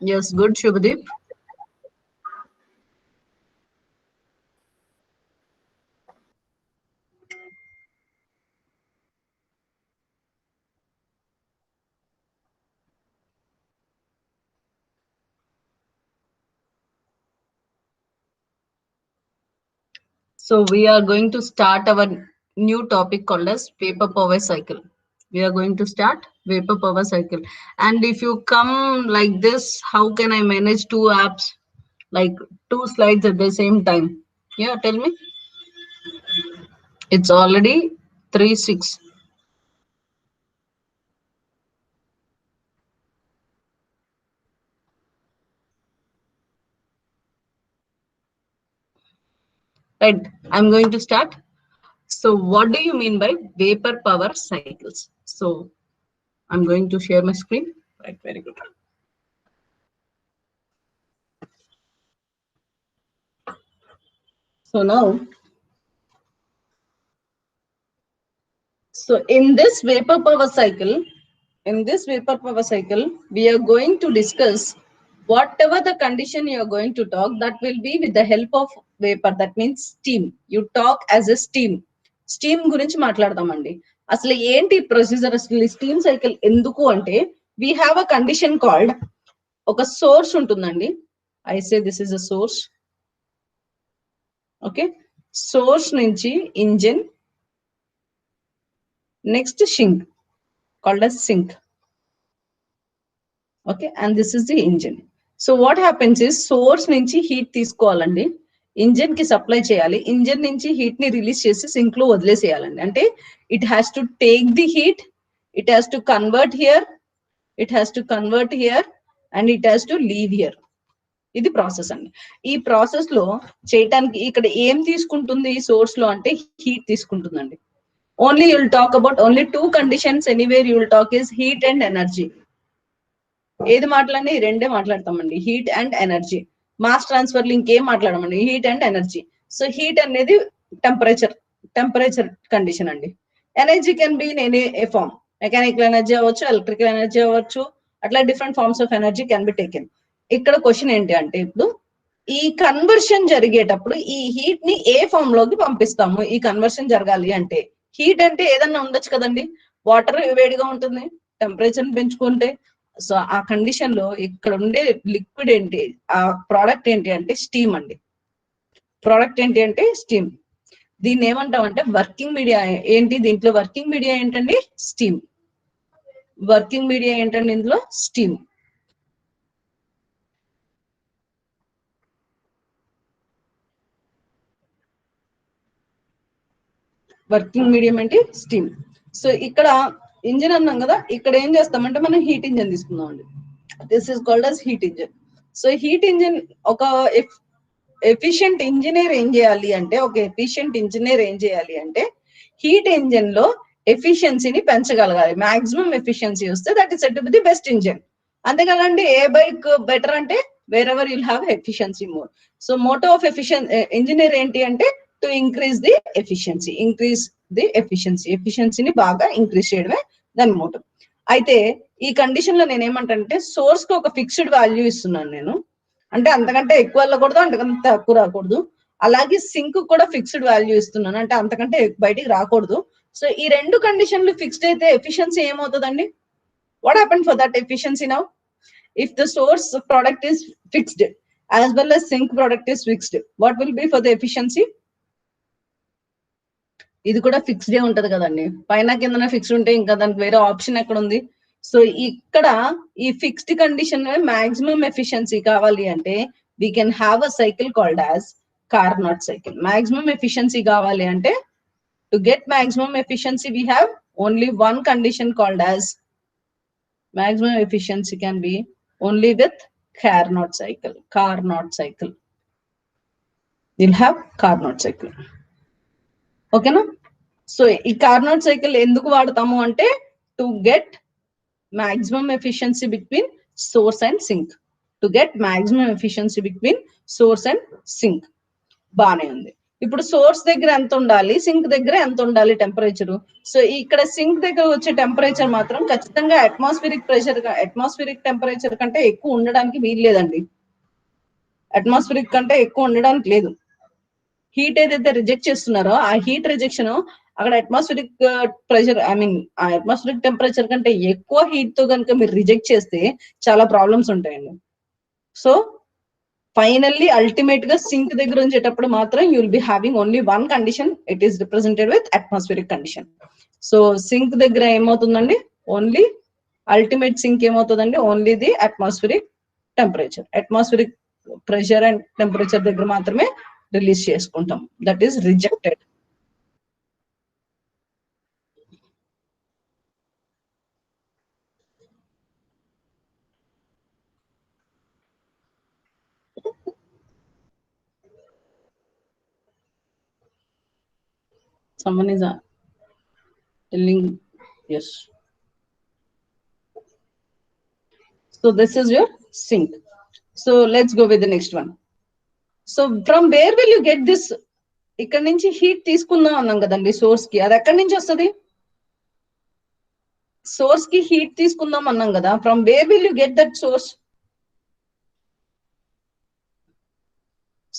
Yes, good, Shubhadeep. So we are going to start our new topic called as vapor power cycle. We are going to start vapor power cycle. And if you come like this, how can I manage two apps, like two slides at the same time? Yeah, tell me. It's already 3:06. Right. I'm going to start. So what do you mean by vapor power cycles? So I'm going to share my screen. Right, very good. So now, so in this vapor power cycle, we are going to discuss whatever the condition you are going to talk, that will be with the help of vapor. That means steam. You talk as a steam. Steam గురించి మాట్లాడదామండి. అసలు ఏంటి procedure, అసలు steam cycle ఎందుకు అంటే, we have a condition called, ఒక source ఉంటుందండి. I say this is a source. Okay, source నుంచి engine, next sink called as sink. Okay, and this is the engine. So what happens is, source నుంచి heat తీసుకోవాలండి, engine కి supply చేయాలి, engine నుంచి heat ని release చేసి sync లో వదిలేసేయాలండి. అంటే it has to take the heat, it has to convert here, it has to convert here, and it has to leave here. ఇది ప్రాసెస్ అండి. ఈ ప్రాసెస్ లో చేయటానికి ఇక్కడ ఏం తీసుకుంటుంది ఈ సోర్స్ లో అంటే, హీట్ తీసుకుంటుందండి. Only you will talk about only two conditions anywhere you will talk is heat and energy. ఏది మాట్లాడినా ఈ రెండే మాట్లాడతామండి, heat and energy. Mass transfer link ఏం మాట్లాడమండి, heat and energy. So heat అనేది టెంపరేచర్ కండిషన్ అండి. Energy can be in any form, mechanical energy అవ్వచ్చు, ఎలక్ట్రికల్ ఎనర్జీ అవ్వచ్చు, అట్లా different forms of energy can be taken. ఇక్కడ క్వశ్చన్ ఏంటి అంటే, ఇప్పుడు ఈ కన్వర్షన్ జరిగేటప్పుడు ఈ హీట్ ని ఏ ఫామ్ లోకి పంపిస్తాము? ఈ కన్వర్షన్ జరగాలి అంటే, హీట్ అంటే ఏదన్నా ఉండొచ్చు కదండి, వాటర్ వేడిగా ఉంటుంది, టెంపరేచర్ పెంచుకుంటే. సో ఆ కండిషన్ లో ఇక్కడ ఉండే లిక్విడ్ ఏంటి, ఆ ప్రోడక్ట్ ఏంటి అంటే స్టీమ్ అండి. ప్రోడక్ట్ ఏంటి అంటే స్టీమ్. దీన్ని ఏమంటాం అంటే వర్కింగ్ మీడియా. ఏంటి దీంట్లో వర్కింగ్ మీడియా ఏంటండి? స్టీమ్. వర్కింగ్ మీడియా ఏంటండి ఇందులో? స్టీమ్. వర్కింగ్ మీడియం ఏంటి? స్టీమ్. సో ఇక్కడ ఇంజిన్ అన్నాం కదా, ఇక్కడ ఏం చేస్తామంటే మనం హీట్ ఇంజిన్ తీసుకుందాం అండి. This is called as heat engine. So heat engine, ఒక ఎఫిషియంట్ ఇంజనీర్ ఏం చేయాలి అంటే, హీట్ ఇంజిన్ లో ఎఫిషియన్సీని పెంచగలగాలి. మాక్సిమం ఎఫిషియన్సీ వస్తే that is said to be the best engine. అంతే కదండి. ఏ బైక్ బెటర్ అంటే, wherever you'll have efficiency more. So motto of engineer ఏంటి అంటే, టు ఇంక్రీజ్ ది ఎఫిషియన్సీని బాగా ఇంక్రీజ్ చేయడమే దాని మోటో. అయితే ఈ కండిషన్ లో నేను ఏమంటానంటే, సోర్స్ కి ఒక ఫిక్స్డ్ వాల్యూ ఇస్తున్నాను నేను. అంటే అంతకంటే ఎక్కువ వెళ్ళకూడదు, అంతకంటే తక్కువ రాకూడదు. అలాగే సింక్ కూడా ఫిక్స్డ్ వాల్యూ ఇస్తున్నాను, అంటే అంతకంటే బయటికి రాకూడదు. సో ఈ రెండు కండిషన్లు ఫిక్స్డ్ అయితే ఎఫిషియన్సీ ఏమవుతుందండి? What happen for that efficiency now? If the source product is fixed as well as sink product is fixed, what will be for the efficiency? ఇది కూడా ఫిక్స్డ్ ఉంటది కదండి, పైన కింద ఫిక్స్డ్ ఉంటే ఇంకా దానికి వేరే ఆప్షన్ ఎక్కడ ఉంది? సో ఇక్కడ ఈ ఫిక్స్డ్ కండిషన్ మాక్సిమం ఎఫిషియన్సీ కావాలి అంటే, we can have a cycle called as Carnot cycle. Maximum efficiency కావాలి అంటే, to get maximum efficiency we have only one condition called as maximum efficiency can be only with Carnot cycle. You'll have Carnot cycle. Okay na? So ఈ Carnot cycle ఎందుకు వాడతాము అంటే, to get maximum efficiency between source and sink. బానే ఉంది. ఇప్పుడు source దగ్గర ఎంత ఉండాలి, సింక్ దగ్గర ఎంత ఉండాలి టెంపరేచర్. సో ఇక్కడ సింక్ దగ్గర వచ్చే టెంపరేచర్ మాత్రం ఖచ్చితంగా అట్మాస్ఫిరిక్ టెంపరేచర్ కంటే ఎక్కువ ఉండడానికి వీల్లేదండి. అట్మాస్ఫిరిక్ కంటే ఎక్కువ ఉండడానికి లేదు. హీట్ ఏదైతే రిజెక్ట్ చేస్తున్నారో ఆ హీట్ రిజెక్షన్ అక్కడ అట్మాస్ఫిరిక్ ప్రెషర్ ఆ అట్మాస్ఫిరిక్ టెంపరేచర్ కంటే ఎక్కువ హీట్ తో కనుక మీరు రిజెక్ట్ చేస్తే చాలా ప్రాబ్లమ్స్ ఉంటాయండి. సో ఫైనల్లీ అల్టిమేట్ గా సింక్ దగ్గర ఉంచేటప్పుడు మాత్రం you will be having only one condition, it is represented with atmospheric condition. So sink దగ్గర ఏమవుతుందండి, ఓన్లీ అల్టిమేట్ సింక్ ఏమవుతుందండి, only the atmospheric temperature, atmospheric pressure and temperature దగ్గర మాత్రమే రిలీజ్ చేసుకుంటాం, that is rejected. Someone is telling yes. So this is your sink. So let's go with the next one. So from where will you get this? ఇక్కడ నుంచి heat తీసుకుందాం అన్నాం కదండి source కి, అది ఎక్కడి నుంచి వస్తుంది? సోర్స్ కి హీట్ తీసుకుందాం అన్నాం కదా, from where will you get that source?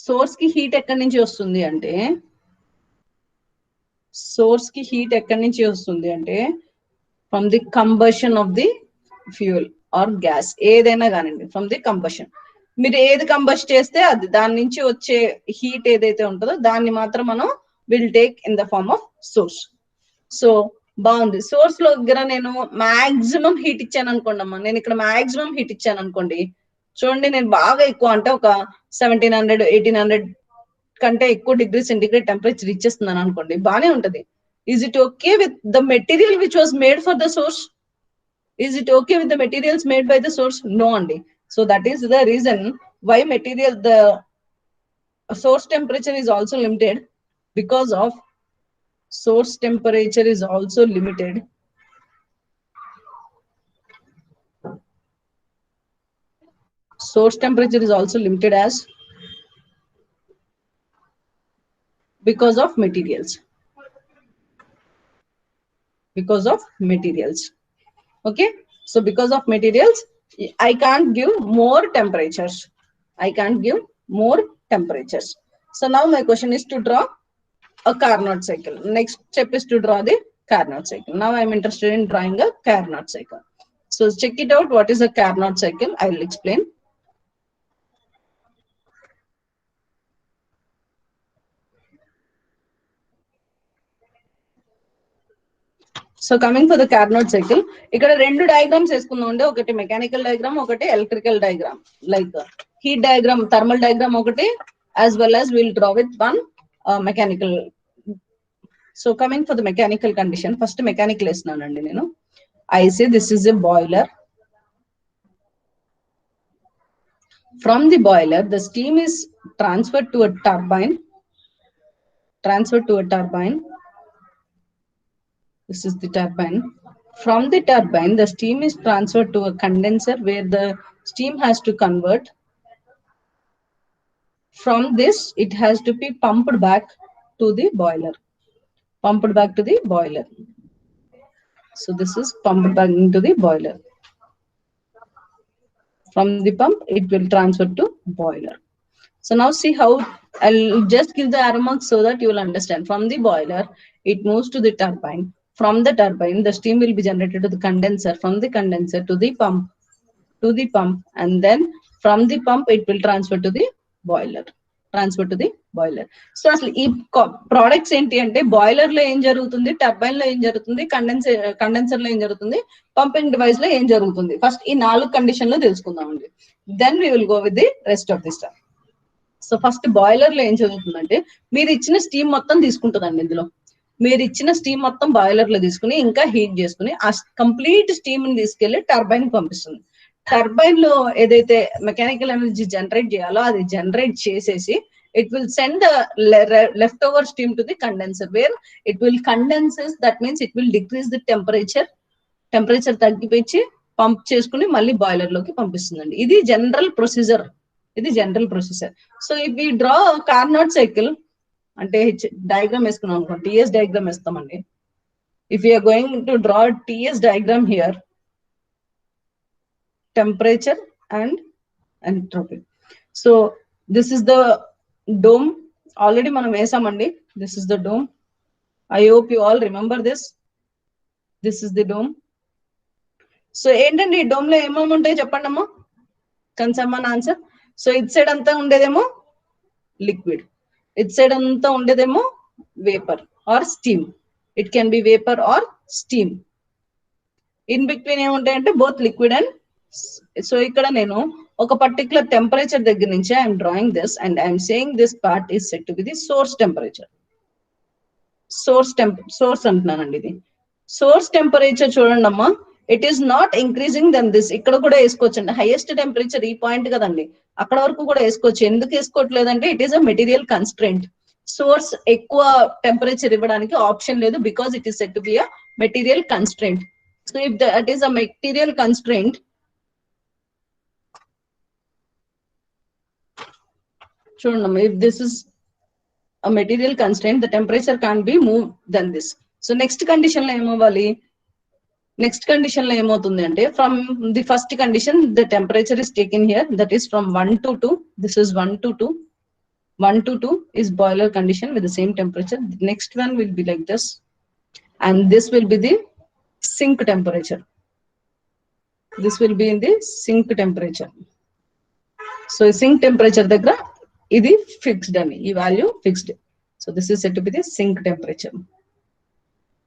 Source కి హీట్ ఎక్కడి నుంచి వస్తుంది అంటే, సోర్స్ కి హీట్ ఎక్కడి నుంచి వస్తుంది అంటే from the combustion of the fuel or gas, ఏదైనా కానివ్వండి, ఫ్రమ్ ది కంబషన్. మీరు ఏది కంబస్ట్ చేస్తే అది దాని నుంచి వచ్చే హీట్ ఏదైతే ఉంటుందో దాన్ని మాత్రం మనం will take in the form of source. So బాగుంది. సోర్స్ లో దగ్గర నేను మాక్సిమం హీట్ ఇచ్చాను అనుకోండి అమ్మా, నేను ఇక్కడ మాక్సిమం హీట్ ఇచ్చాను అనుకోండి, చూడండి నేను బాగా ఎక్కువ అంటే ఒక 1700 1800 కంటే ఎక్కువ డిగ్రీ సెంటిగ్రేడ్ టెంపరేచర్ ఇచ్చేస్తున్నాను అనుకోండి, బానే ఉంటది. Is it okay with the material which was made for the source? Is it okay with the materials made by the source? No andi. So that is the reason why the source temperature is also limited, because of source temperature is also limited. Source temperature is also limited as because of materials. Because of materials. Okay. So because of materials, I can't give more temperatures. I can't give more temperatures. So now my question is to draw a Carnot cycle. Next step is to draw the Carnot cycle. Now I am interested in drawing a Carnot cycle. So check it out. What is a Carnot cycle? I will explain. So coming for the Carnot cycle, ఇక్కడ రెండు diagrams వేసుకుందాం అండి, ఒకటి mechanical diagram, ఒకటి electrical diagram, like heat diagram, thermal diagram ఒకటి, as well as we'll draw with one mechanical. So coming for the mechanical condition, first mechanical వేస్తున్నానండి నేను. I say this is a boiler. From the boiler, the steam is transferred to a turbine. This is the turbine. From the turbine, the steam is transferred to a condenser where the steam has to convert. From this, it has to be pumped back to the boiler. So this is pumped back into the boiler. From the pump, it will transfer to boiler. So now see how, I'll just give the arrow marks so that you will understand. From the boiler, it moves to the turbine. From the turbine, the steam will be generated to the condenser. From the condenser to the pump, and then from the pump, it will transfer to the boiler. So అసలు ఈ products ఏంటి అంటే, boiler లో ఏం జరుగుతుంది, turbine లో ఏం జరుగుతుంది, కండెన్సర్ లో ఏం జరుగుతుంది, పంపింగ్ డివైస్ లో ఏం జరుగుతుంది, ఫస్ట్ ఈ 4 కండిషన్ లో తెలుసుకుందామండి. Then we will go with the rest of the stuff. So first boiler లో ఏం జరుగుతుందంటే, మీరు ఇచ్చిన స్టీమ్ మొత్తం తీసుకుంటుందండి. ఇందులో మీరు ఇచ్చిన స్టీమ్ మొత్తం బాయిలర్ లో తీసుకుని ఇంకా హీట్ చేసుకుని ఆ కంప్లీట్ స్టీమ్ ని తీసుకెళ్లి టర్బైన్ పంపిస్తుంది. టర్బైన్ లో ఏదైతే మెకానికల్ ఎనర్జీ జనరేట్ చేయాలో అది జనరేట్ చేసేసి it will send the leftover steam to the condenser where it will condenses. That means it will decrease the temperature తగ్గిపించి పంప్ చేసుకుని మళ్ళీ బాయిలర్ లోకి పంపిస్తుందండి. ఇది general procedure. So if we draw Carnot cycle, అంటే diagram వేసుకున్నాం అనుకో, TS diagram వేస్తామండి. If you're going to draw TS diagram here, temperature and entropy. So this is the dome. Already మనం వేసామండి. This is the dome. I hope you all remember this. This is the dome. So ఏంటండి ఈ dome లో ఏమేమి ఉంటాయి చెప్పండి అమ్మా. Can someone answer? So it side అంతా ఉండేదేమో లిక్విడ్, ఇట్ సైడ్ అంతా ఉండేదేమో vapour or steam. It can be vapour or steam. In between ఏముంటాయంటే బోత్ లిక్విడ్ అండ్. సో ఇక్కడ నేను ఒక పర్టికులర్ టెంపరేచర్ దగ్గర నుంచి I'm drawing this and I'm saying this part is set to be the source temperature. Source అంటున్నానండి ఇది. Source temperature చూడండి అమ్మా, it is not increasing then this. ఇక్కడ కూడా వేసుకోవచ్చండి. హైయెస్ట్ టెంపరేచర్ ఈ పాయింట్ కదండి, అక్కడ వరకు కూడా వేసుకోవచ్చు. ఎందుకు వేసుకోవట్లేదంటే it is a material constraint. Source ఎక్కువ టెంపరేచర్ ఇవ్వడానికి ఆప్షన్ లేదు, because it is set to be a material constraint. So if that is a material constraint, చూడండి, if this is a material constraint, the temperature can't be moved than this. So next condition లో ఏమవ్వాలి, next condition లో ఏమవుతుంది అంటే, from the first condition the temperature is taken here, that is from 1 to 2. This is 1 to 2. 1 to 2 is boiler condition with the same temperature. The next one will be like this, and this will be the sink temperature. This will be in the sink temperature. So sink temperature దగ్గర ఇది fixed అని, ఈ value fixed. So this is set to be the sink temperature.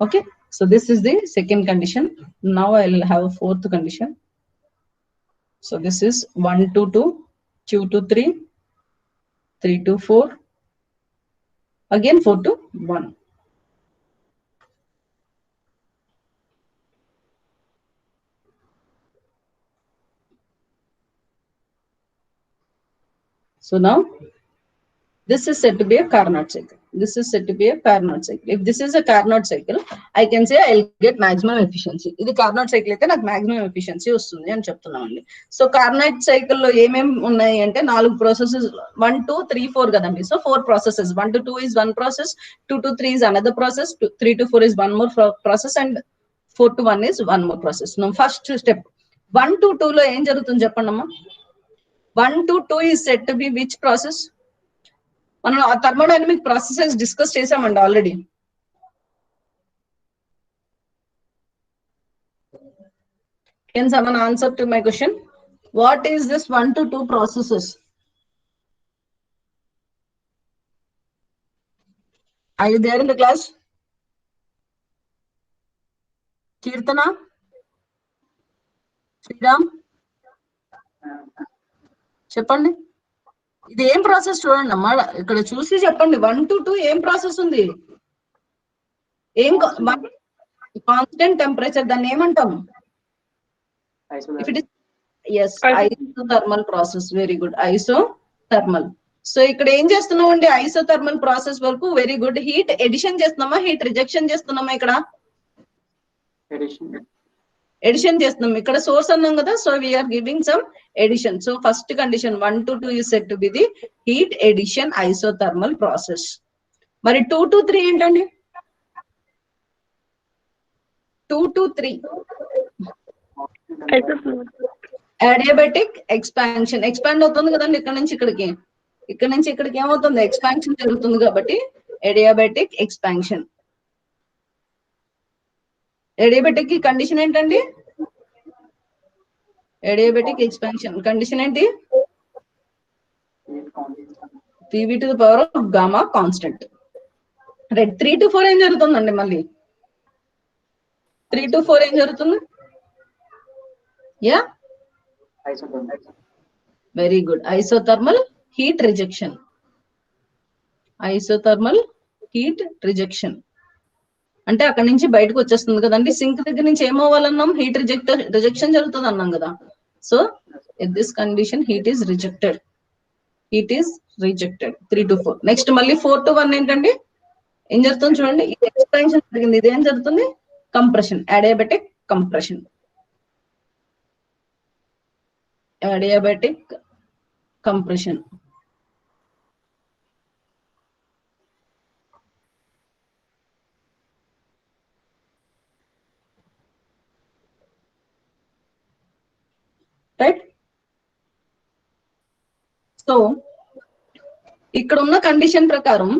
Okay, so this is the second condition. Now I will have a fourth condition. So this is 1 to 2, 2 to 3, 3 to 4, again 4 to 1. So now this is said to be a Carnot cycle. This is said to be a Carnot cycle. If this is a Carnot cycle, I can say I'll get maximum efficiency. ఇది Carnot cycle అయితే నాకు maximum efficiency వస్తుంది అని చెప్తున్నామండి. So Carnot cycle లో ఏమేమి ఉన్నాయి అంటే 4 processes, 1 2 3 4 కదండి. So 4 processes. 1 to 2 is one process, 2 to 3 is another process, 3 to 4 is one more process, and 4 to 1 is one more process. Now first step 1 to 2 లో ఏం జరుగుతుంది చెప్పండి అమ్మా. 1 to 2 is said to be which process? మనం ఆ thermodynamic processes discuss చేసామండి already. Can someone answer to my question? What is this 1 to 2 processes? Are you there in the class? Kirtana? Sriram? చెప్పండి, ఇది ఏం ప్రాసెస్ చూడండి అమ్మా, ఇక్కడ చూసి చెప్పండి. 1 to 2 ఏం ప్రాసెస్ ఉంది? ఏం కాన్స్టెంట్ టెంపరేచర్, దాన్ని ఏమంటాం? If it is, yes, isothermal process. Very good, isothermal. సో ఇక్కడ ఏం చేస్తున్నాం అండి, ఐసోథర్మల్ ప్రాసెస్ వరకు వెరీ గుడ్. హీట్ ఎడిషన్ చేస్తున్నామా, హీట్ రిజెక్షన్ చేస్తున్నామా? ఇక్కడ ఎడిషన్ చేస్తున్నాం. ఇక్కడ సోర్స్ అన్నాం కదా, so we are giving some addition. So first condition 1 to 2 is said to be the heat addition isothermal process. మరి 2 to 3 ఏంటండి? 2 to 3 అడియాబెటిక్ ఎక్స్పాన్షన్. ఎక్స్పాండ్ అవుతుంది కదండి ఇక్కడ నుంచి ఇక్కడికి, ఇక్కడ నుంచి ఇక్కడికి ఏమవుతుంది, ఎక్స్పాన్షన్ జరుగుతుంది కాబట్టి అడియాబెటిక్ ఎక్స్పాన్షన్. అడియాబెటిక్ కి కండిషన్ ఏంటండి? అడియాబెటిక్ ఎక్స్పాన్షన్ కండిషన్ ఏంటి? PV to the power of gamma constant. Right. 3 to 4 ఏం జరుగుతుందండి? మళ్ళీ 3 to 4 ఏం జరుగుతుంది? Yeah, very good, isothermal heat rejection. Isothermal heat rejection అంటే అక్కడ నుంచి బయటకు వచ్చేస్తుంది కదండి. సింక్ దగ్గర నుంచి ఏమవ్వాలన్నాం, హీట్ రిజెక్షన్ జరుగుతుంది అన్నాం కదా. So in this condition heat is rejected. Heat is rejected 3 to 4. Next మళ్ళీ 4 to 1 ఏంటండి? ఏం జరుగుతుంది చూడండి, ఇది ఎక్స్పాన్షన్ జరిగింది, ఇది ఏం జరుగుతుంది, compression, adiabatic compression. Adiabatic compression. Right. So ఇక్కడ ఉన్న కండిషన్ ప్రకారం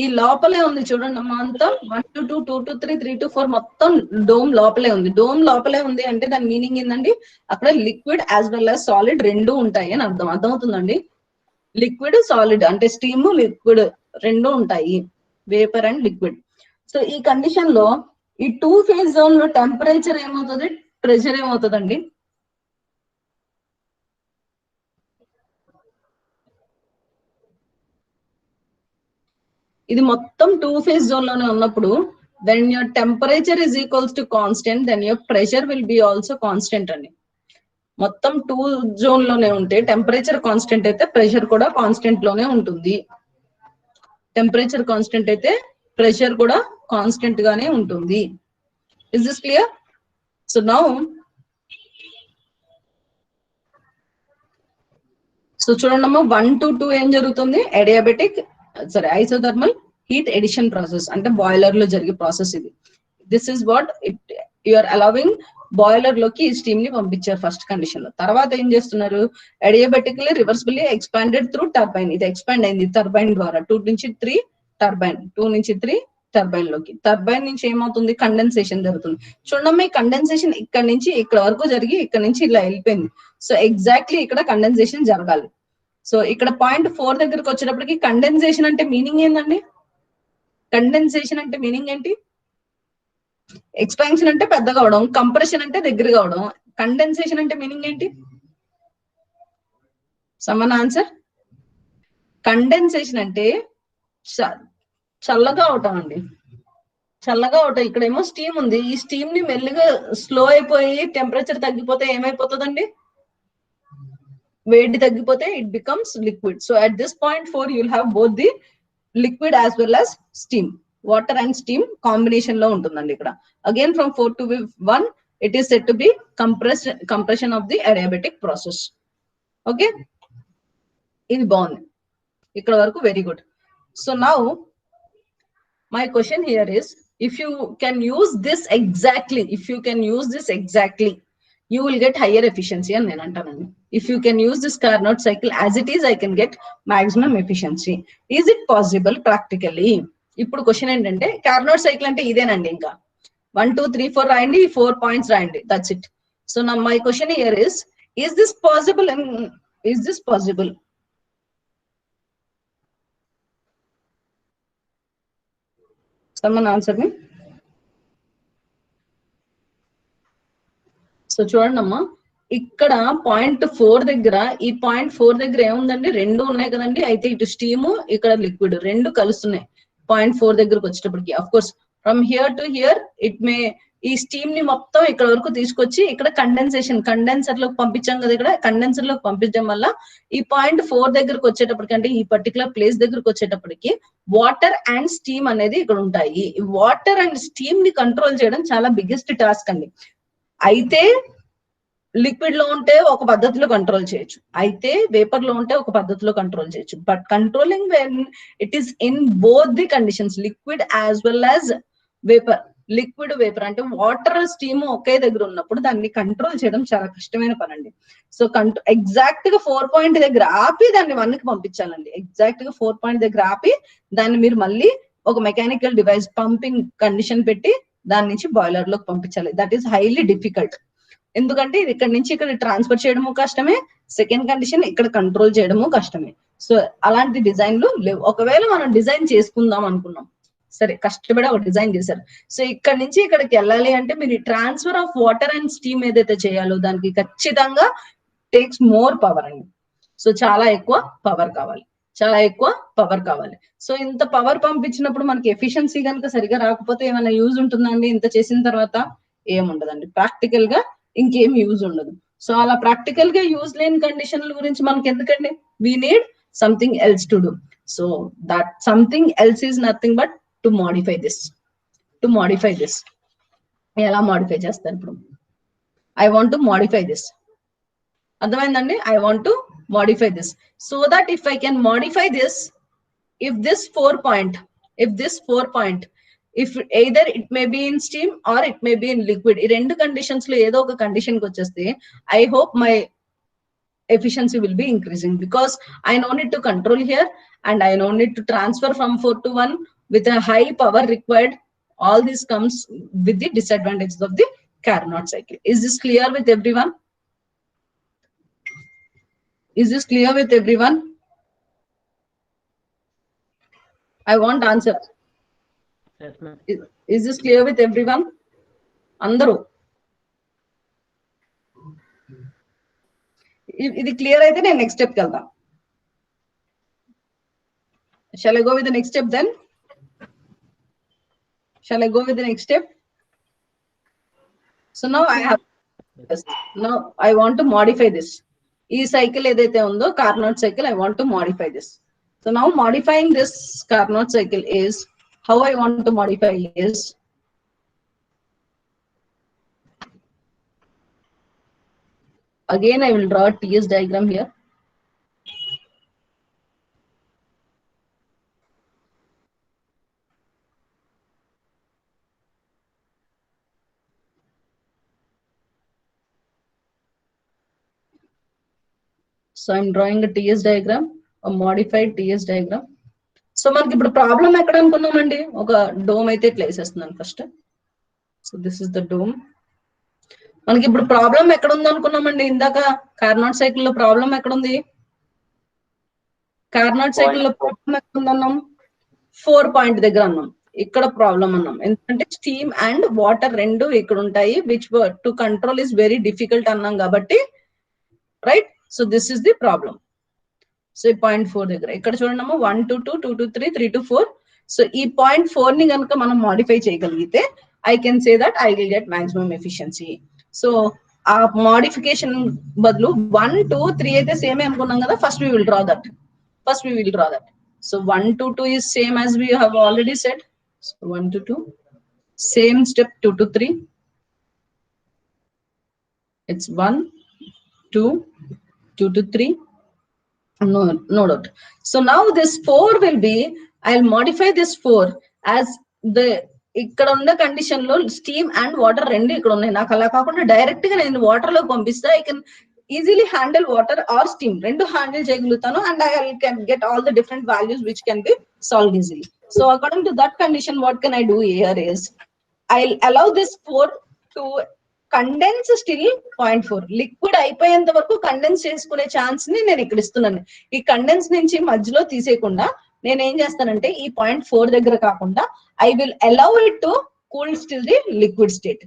ఈ లోపలే ఉంది చూడండి అమ్మా, అంతా 1 to 2, 2 to 3, 3 to 4 మొత్తం డోమ్ లోపలే ఉంది. డోమ్ లోపలే ఉంది అంటే దాని మీనింగ్ ఏంటండి, అక్కడ liquid as well as solid రెండు ఉంటాయి అని అర్థం. అర్థమవుతుందండి? లిక్విడ్ సాలిడ్ అంటే స్టీమ్ లిక్విడ్ రెండు ఉంటాయి, వేపర్ అండ్ లిక్విడ్. సో ఈ కండిషన్ లో ఈ 2 ఫేజ్ జోన్ లో టెంపరేచర్ ఏమవుతుంది, ప్రెషర్ ఏమవుతుందండి? ఇది మొత్తం 2 ఫేజ్ జోన్ లోనే ఉన్నప్పుడు when your temperature is equals to constant, then your pressure will be also constant అండి. మొత్తం 2 జోన్ లోనే ఉంటే టెంపరేచర్ కాన్స్టెంట్ అయితే ప్రెషర్ కూడా కాన్స్టెంట్ లోనే ఉంటుంది. టెంపరేచర్ కాన్స్టెంట్ అయితే ప్రెషర్ కూడా కాన్స్టెంట్ గానే ఉంటుంది. Is this clear? So now so చూడండి అమ్మా, 1 to 2 ఏం జరుగుతుంది, adiabatic sorry isothermal heat addition process అంటే బాయిలర్ లో జరిగే ప్రాసెస్ ఇది. This is what it you are allowing, boiler లోకి ఈ స్టీమ్ ని పంపించారు ఫస్ట్ కండిషన్ లో. తర్వాత ఏం చేస్తున్నారు, అడియాబెటిక్లీ రివర్సిబుల్లీ ఎక్స్పాండెడ్ త్రూ టర్బైన్. ఇది ఎక్స్పాండ్ అయింది టర్బైన్ ద్వారా 2 నుంచి 3 టర్బైన్, 2 నుంచి 3 టర్బైన్ లోకి. టర్బైన్ నుంచి ఏమవుతుంది, కండెన్సేషన్ జరుగుతుంది. చూడమ్మా, ఈ కండెన్సేషన్ ఇక్కడ నుంచి ఇక్కడ వరకు జరిగి ఇక్కడ నుంచి ఇలా వెళ్ళిపోయింది. సో ఎగ్జాక్ట్లీ ఇక్కడ కండెన్సేషన్ జరగాలి. సో ఇక్కడ 0.4 దగ్గరకు వచ్చేటప్పటికి కండెన్సేషన్ అంటే మీనింగ్ ఏంటండి? కండెన్సేషన్ అంటే మీనింగ్ ఏంటి? ఎక్స్పాన్షన్ అంటే పెద్దగా అవడం, కంప్రెషన్ అంటే దగ్గరగా అవడం. కండెన్సేషన్ అంటే మీనింగ్ ఏంటి? Someone answer. కండెన్సేషన్ అంటే చల్లగా అవటం అండి, చల్లగా అవటం. ఇక్కడేమో స్టీమ్ ఉంది, ఈ స్టీమ్ ని మెల్లిగా స్లో అయిపోయి టెంపరేచర్ తగ్గిపోతే ఏమైపోతుందండి, వేడి తగ్గిపోతే it becomes liquid. So at this point 4 you'll have both the liquid as well as steam. Water and steam combination లో ఉంటుందండి ఇక్కడ. Again from 4 to 1 it is said to be compression of the adiabatic process. Okay, ఇది బాగుంది ఇక్కడ వరకు, very good. So now my question here is, if you can use this exactly, you will get higher efficiency అని నేను అంటానండి. If you can use this Carnot cycle as it is, I can get maximum efficiency. Is it possible practically? ఇప్పుడు question ఏంటంటే, Carnot cycle అంటే ఇదేనండి, ఇంకా 1 2 3 4 రాయండి, 4 points రాయండి, that's it. So నా my question here is this possible and is this possible? Someone answer me. So చూడండి అమ్మా, ఇక్కడ 0.4 దగ్గర, ఈ 0.4 దగ్గర ఏముందండి, రెండు ఉన్నాయి కదండి. అయితే ఇటు స్టీము ఇక్కడ లిక్విడ్ రెండు కలుస్తున్నాయి 0.4 దగ్గరకు వచ్చేటప్పటికి. Of course from here to hear it may, ఈ స్టీమ్ ని మొత్తం ఇక్కడ వరకు తీసుకొచ్చి ఇక్కడ కండెన్సర్ లోకి పంపించాం కదా. ఇక్కడ కండెన్సర్ లోకి పంపించడం వల్ల ఈ 0.4 దగ్గరకు వచ్చేటప్పటికి, అంటే ఈ పర్టికులర్ ప్లేస్ దగ్గరకు వచ్చేటప్పటికి వాటర్ అండ్ స్టీమ్ అనేది ఇక్కడ ఉంటాయి. వాటర్ అండ్ స్టీమ్ ని కంట్రోల్ చేయడం చాలా బిగ్గెస్ట్ టాస్క్ అండి. అయితే లిక్విడ్ లో ఉంటే ఒక పద్ధతిలో కంట్రోల్ చేయొచ్చు, అయితే వేపర్ లో ఉంటే ఒక పద్ధతిలో కంట్రోల్ చేయొచ్చు. But controlling when it is in both the conditions, liquid as well as vapour, liquid vapour అంటే వాటర్ స్టీమ్ ఒకే దగ్గర ఉన్నప్పుడు దాన్ని కంట్రోల్ చేయడం చాలా కష్టమైన పని అండి. సో ఎగ్జాక్ట్ గా 4 పాయింట్ దగ్గర ఆపి దాన్ని 1 కి పంపించాలండి. ఎగ్జాక్ట్ గా 4 పాయింట్ దగ్గర ఆపి దాన్ని మీరు మళ్ళీ ఒక మెకానికల్ డివైస్ పంపింగ్ కండిషన్ పెట్టి దాని నుంచి బాయిలర్ లోకి పంపించాలి. That is highly difficult. ఎందుకంటే ఇది ఇక్కడ నుంచి ఇక్కడ ట్రాన్స్ఫర్ చేయడము కష్టమే, సెకండ్ కండిషన్ ఇక్కడ కంట్రోల్ చేయడము కష్టమే. సో అలాంటి డిజైన్లు లేవు. ఒకవేళ మనం డిజైన్ చేసుకుందాం అనుకున్నాం, సరే కష్టపడి ఒక డిజైన్ చేశారు, సో ఇక్కడ నుంచి ఇక్కడికి వెళ్ళాలి అంటే మీరు transfer of water and steam ఏదైతే చేయాలో దానికి ఖచ్చితంగా టేక్స్ మోర్ పవర్ అండి. సో చాలా ఎక్కువ పవర్ కావాలి, చాలా ఎక్కువ పవర్ కావాలి. సో ఇంత పవర్ పంపించినప్పుడు మనకి ఎఫిషియన్సీ కనుక సరిగా రాకపోతే ఏమైనా యూజ్ ఉంటుందండి? ఇంత చేసిన తర్వాత ఏముండదండి, ప్రాక్టికల్ గా ఇంకేం యూజ్ ఉండదు. సో అలా ప్రాక్టికల్ గా యూజ్ లేని కండిషన్ల గురించి మనకి ఎందుకండి, we need something else to do. So that something else is nothing but to modify this. ఎలా మోడిఫై చేస్తారు ఇప్పుడు? I want to modify this. అర్థమైందండి? I want to modify this so that if I can modify this, if this 4 point, if either it may be in steam or it may be in liquid, ఈ రెండు conditions లో ఏదో ఒక condition కి వచ్చేస్తే I hope my efficiency will be increasing, because I no need to control here and I no need to transfer from 4 to 1 with a high power required. All this comes with the disadvantages of the Carnot cycle. Is this clear with everyone? Is this clear with everyone? I want answer. Yes, ma'am. Is this clear with everyone? Andaru. ఇది clear అయితే నేను next step కి వెళ్దాం. Shall I go with the next step then? Shall I go with the next step? So now I have, now I want to modify this. E cycle edaithe undo Carnot cycle, I want to modify this. So now modifying this Carnot cycle is, how I want to modify is, again I will draw a TS diagram here. So I'm drawing a TS diagram, a modified TS diagram. So మనకి ఇప్పుడు problem ఎక్కడ అనుకున్నామండి, ఒక dome అయితే ఇట్లా వేసేస్తున్నాను first. So this is the dome. మనకి ఇప్పుడు ప్రాబ్లం ఎక్కడ ఉంది అనుకున్నామండి ఇందాక కార్నాట్ సైకిల్ లో ప్రాబ్లం ఎక్కడ ఉంది? కార్నాట్ సైకిల్ లో ప్రాబ్లం ఎక్కడ ఉంది అన్నాం? 4 పాయింట్ దగ్గర అన్నాం. ఇక్కడ ప్రాబ్లం అన్నాం ఎందుకంటే స్టీమ్ అండ్ వాటర్ రెండు ఇక్కడ ఉంటాయి, which to control is very difficult అన్నాం కాబట్టి, right? So this is the problem. So ఈ 0.4 దగ్గర ఇక్కడ చూడండి 1 to 2, 2 to 3, 3 to 4. సో ఈ 0.4 ని కనుక మనం మాడిఫై చేయగలిగితే I can say that I will get maximum efficiency. So ఆ మోడిఫికేషన్ బదులు 1, 2, 3 అయితే సేమ్ అనుకున్నాం కదా, first we will draw that. So 1 to 2 is same as we have already said. So 1 to 2, same step. 2 to 3, it's 1, 2, 2 to 3. No doubt. So now this 4 will be, I'll modify this 4 as the ఇక్కడ ఉన్న condition లో steam and water రెండు ఇక్కడ ఉన్నాయి. నాకు అలా కాకుండా direct గా నేను వాటర్ లో పంపిస్తే I can easily handle water or steam, రెండు హ్యాండిల్ చేయగలుగుతాను, and I can get all the different values which can be solve easily. So according to that condition what can I do here is, I allow this 4 to condense still 0.4. Liquid అయిపోయేంత వరకు condense చేసుకునే chance ని నేను ఇక్కడ ఇస్తున్నాను. ఈ condense నుంచి మధ్యలో తీసేయకుండా నేను ఏం చేస్తానంటే ఈ 0.4 దగ్గర కాకుండా I will allow it to cool still the liquid state.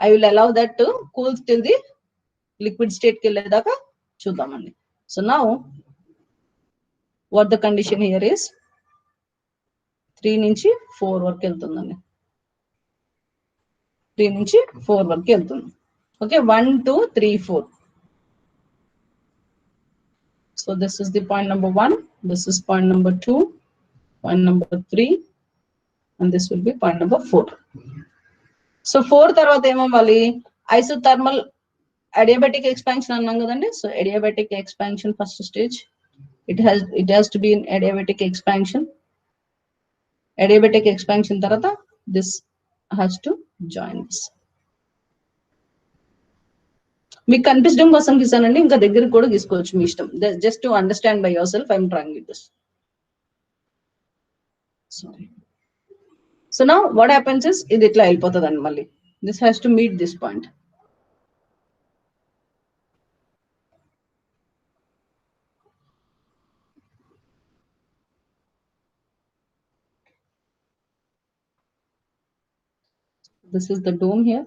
I will allow that to cool still the liquid state కి వెళ్ళేదాకా చూద్దామండి. So now what the condition here is 3 నుంచి 4 వరకు వెళ్తుందండి. 3 నుంచి 4 వరకు వెళ్తుంది. Okay, 1, 2, 3, 4. So this is the point number 1, this is point number 2, point number 3, and this will be point number 4. So 4 తర్వాత ఏమవ్వాలి? ఐసోథర్మల్ adiabatic expansion అన్నాం కదండి. So adiabatic expansion first stage, it has to be in adiabatic expansion. Adiabatic expansion తర్వాత this has to join this. మీకు కనిపించడం కోసం గీసానండి, ఇంకా దగ్గర కూడా గీసుకోవచ్చు మీ ఇష్టం. Just to understand by your self I'm trying with this. Sorry. So now what happens is, ఇది ఇట్లా వెళ్ళిపోతుందండి మళ్ళీ. This has to meet this point. This is the dome here.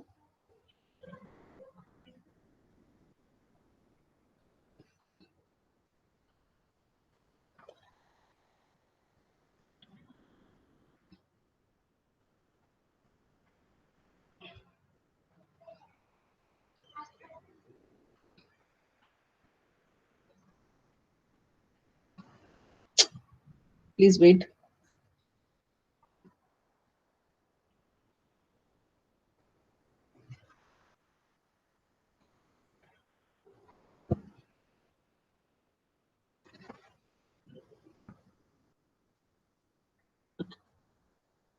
Please wait.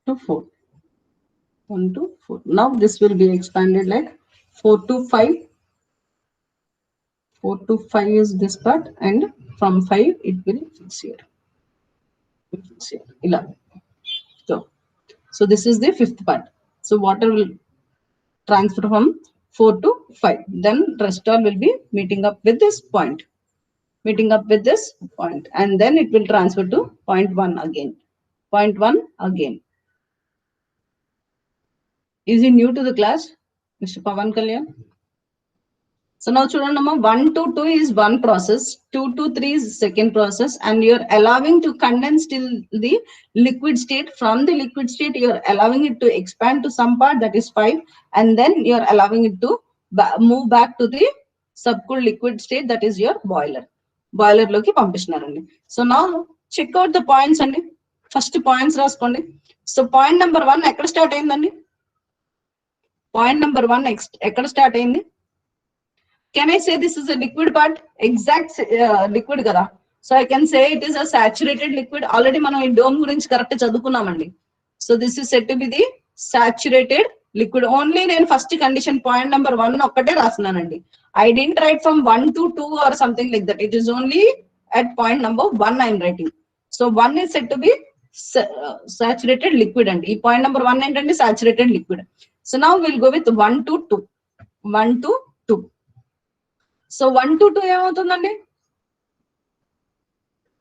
To 4, 1 to 4. Now this will be expanded like 4 to 5. 4 to 5 is this part, and from 5 it will fix here. Fix here. So this is the fifth part. So water will transfer from 4 to 5. Then rest all will be meeting up with this point. And then it will transfer to point 1 again. Point 1 again. Is he new to the class, Mr. Pavan Kalyan? So now children, number 1 to 2 is one process, 2 to 3 is second process, and you're allowing to condense till the liquid state. From the liquid state, you're allowing it to expand to some part, that is 5, and then you're allowing it to move back to the subcooled liquid state, that is your boiler. Boiler loki pampistunarandi. So now check out the points and first points raskondi. So point number 1 ekkada start ayindandi? Point number 1 ekkada start ayindi? Can I say this is a liquid part? Exact liquid kada. So I can say it is a saturated liquid. Already మనం ఈ dome గురించి correct చదువుకున్నామండి. So this is said to be the saturated liquid. Only నేను first condition point number 1 ఒక్కటే రాస్తున్నానండి. I didn't write from 1 to 2 or something like that. It is only at point number 1 I am writing. So 1 is said to be saturated liquid అండి. ఈ point number 1 ఏంటంటే saturated liquid. So now we'll go with 1 to 2. 1 to 2. So 1 to 2 ఏమవుతుందండి?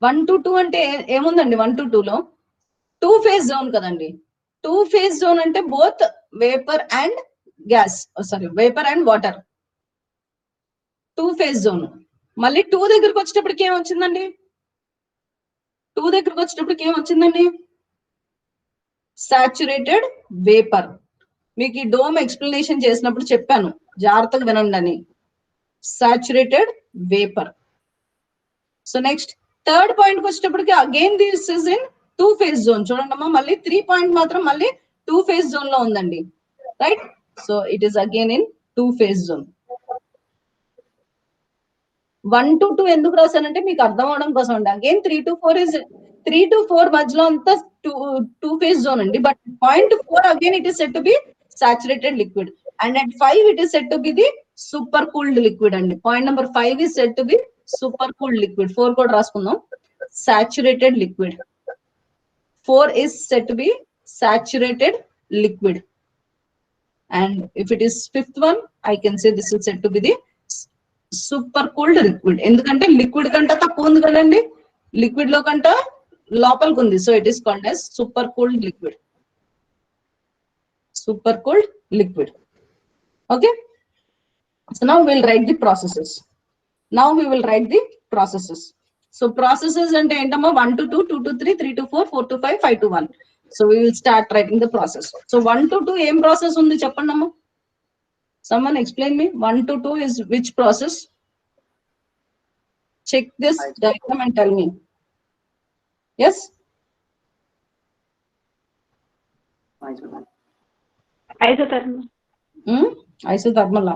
1 to 2 అంటే ఏముందండి? 1 to 2 లో 2 phase zone కదండి. 2 phase zone అంటే both vapour and gas, sorry vapour and water. 2 phase zone. మళ్ళీ 2 దగ్గరకు వచ్చేటప్పటికి ఏమొచ్చిందండి? 2 దగ్గరకు వచ్చేటప్పటికి ఏమొచ్చిందండి? Saturated vapour. మీకు ఈ డోమ్ ఎక్స్ప్లెనేషన్ చేసినప్పుడు చెప్పాను, జాగ్రత్తగా వినండి అని. Saturated vapor. So next third point వచ్చేటప్పటికి again this is in 2 phase zone. చూడండమ్మా, మళ్ళీ 3 point మాత్రం మళ్ళీ 2 phase zone లో ఉందండి, right? So it is again in 2 phase zone. 1 to 2 ఎందుకు రాశానంటే మీకు అర్థం అవడం కోసం అండి. అగైన్ 3 to 4 is 3 to 4 మధ్యలో అంతా 2 phase zone అండి. But point 4 again it is said to be saturated liquid, and at 5 it is said to be the super cooled liquid అండి. Point number 5 is said to be super cooled liquid. 4 కూడా రాసుకుందాం. Saturated liquid. 4 is said to be saturated liquid, and if it is fifth one, I can say this is said to be the super cooled liquid. ఎందుకంటే liquid కంటే తక్కువ ఉంది కదండి, liquid లో కంటే లోపలికి ఉంది. So it is called as super cooled liquid. Super cooled liquid. Okay. So now we'll write the processes. So processes అంటే ఏంటమ్మా? 1 to 2, 2 to 3, 3 to 4, 4 to 5, 5 to 1. So we will start writing the process. So 1 to 2 ఏం process ఉంది చెప్పండి అమ్మా? Someone explain me. 1 to 2 is which process? Check this diagram and tell me. Yes? Isothermal. Isothermal.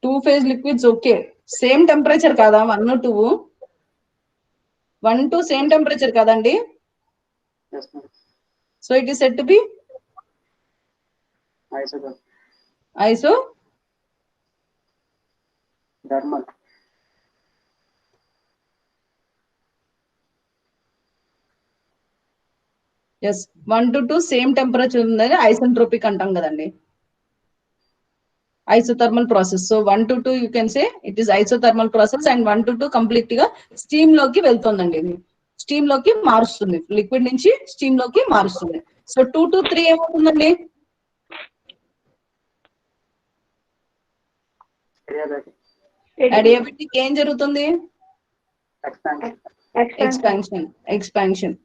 Two phase liquids, okay. Same temperature kada 1 to 2. 1 to same temperature kadandi. Yes, ma'am. So it is said to be Isothermal. Yes, 1 to 2 same temperature ఉందని isentropic అంటాం కదండి. Isothermal process. So 1 to 2 you can say it is isothermal process, and 1 to 2 complete గా steam లోకి వెళ్తుందండి. ఇది steam లోకి మారుస్తుంది, liquid నుంచి స్టీమ్ లోకి మారుస్తుంది. సో 2 to 3 ఏమవుతుందండి? అడియాబెటిక్ ఏం జరుగుతుంది? Expansion.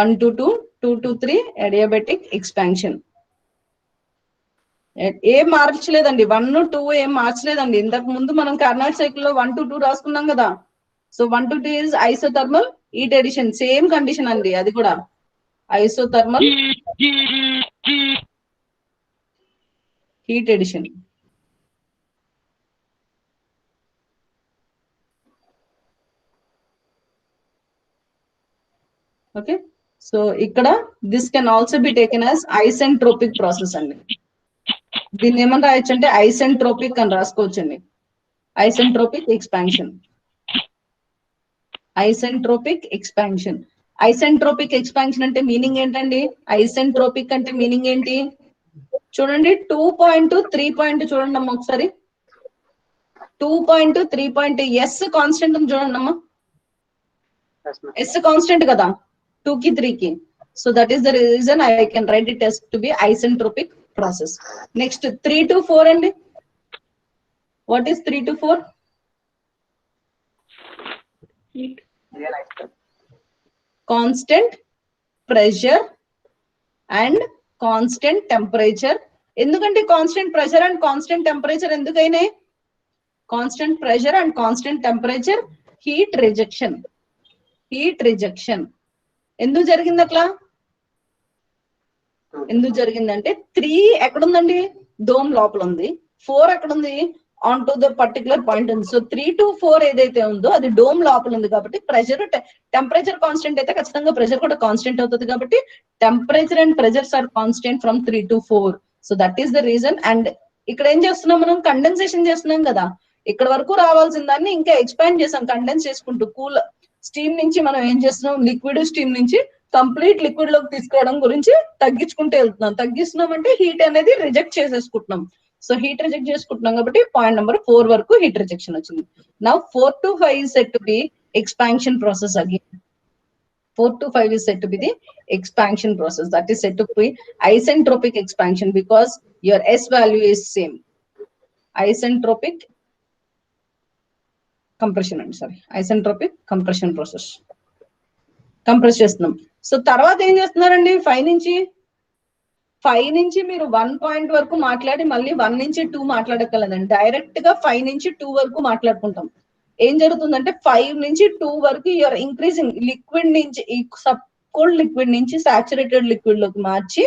1 to 2, 2 to 3 adiabatic expansion. ఏం మార్చలేదండి, 1 2 ఏం మార్చలేదండి. ఇంతకు ముందు మనం కార్నాట్ సైకిల్ లో 1 to 2 రాసుకున్నాం కదా. So 1 to 2 is isothermal heat addition. Same condition అండి, అది కూడా isothermal heat addition. Okay. So ఇక్కడ this can also be taken as isentropic process అండి. దీన్ని ఏమని రాయొచ్చు అంటే ఐసెంట్రోపిక్ అని రాసుకోవచ్చండి. Isentropic expansion. Isentropic expansion. Isentropic expansion అంటే మీనింగ్ ఏంటండి? ఐసెంట్రోపిక్ అంటే మీనింగ్ ఏంటి? చూడండి 2.3 చూడండి అమ్మా ఒకసారి. 2.3 ఎస్ కాన్స్టెంట్ చూడండి అమ్మా. Yes, ma'am. ఎస్ కాన్స్టెంట్ కదా 2 కి 3 కి. So that is the reason I can write it as to be isentropic process. Next 3 to 4 అండి. What is 3 to 4? Realize that. Constant pressure and constant temperature. ఎందుకంటే constant pressure and constant temperature ఎందుకైనాయి? Constant pressure and constant temperature heat rejection. Heat rejection ఎందుకు జరిగింది అట్లా? ఎందుకు జరిగిందంటే 3 ఎక్కడుందండి? Dome లోపల ఉంది. 4 ఎక్కడుంది? On to the particular point ఉంది. సో 3 to 4 ఏదైతే ఉందో అది డోమ్ లోపల ఉంది కాబట్టి ప్రెషర్ టెంపరేచర్ కాన్స్టెంట్ అయితే ఖచ్చితంగా ప్రెషర్ కూడా కాన్స్టెంట్ అవుతుంది కాబట్టి temperature and pressures are constant from 3 to 4. So that is the reason. And ఇక్కడ ఏం చేస్తున్నాం మనం? కండెన్సేషన్ చేస్తున్నాం కదా. ఇక్కడ వరకు రావాల్సిన దాన్ని ఇంకా ఎక్స్పాండ్ చేసాం కండెన్స్ చేసుకుంటూ. కూల్ స్టీమ్ నుంచి మనం ఏం చేస్తున్నాం? లిక్విడ్ స్టీమ్ నుంచి కంప్లీట్ లిక్విడ్ లోకి తీసుకోవడం గురించి తగ్గించుకుంటూ వెళ్తున్నాం. తగ్గిస్తున్నాం అంటే హీట్ అనేది రిజెక్ట్ చేసేసుకుంటున్నాం. సో హీట్ రిజెక్ట్ చేసుకుంటున్నాం కాబట్టి పాయింట్ నెంబర్ 4 వరకు హీట్ రిజెక్షన్ వచ్చింది. Now 4 to 5 is said to be expansion process again. 4 to 5 is said to be the expansion process. That is said to be isentropic expansion because your S value is same. Isentropic compression and sorry, isentropic compression process. Compress చేస్తున్నాం. So తర్వాత ఏం చేస్తున్నారండి? 5 నుంచి మీరు 1 point వరకు మాట్లాడి మళ్ళీ 1 నుంచి 2 మాట్లాడగలదండి. డైరెక్ట్ గా 5 నుంచి 2 వరకు మాట్లాడుకుంటాం. ఏం జరుగుతుందంటే 5 నుంచి 2 వరకు యూఆర్ ఇంక్రీజింగ్ లిక్విడ్ నుంచి ఈ సబ్ కూల్డ్ లిక్విడ్ నుంచి సాచురేటెడ్ లిక్విడ్ లోకి మార్చి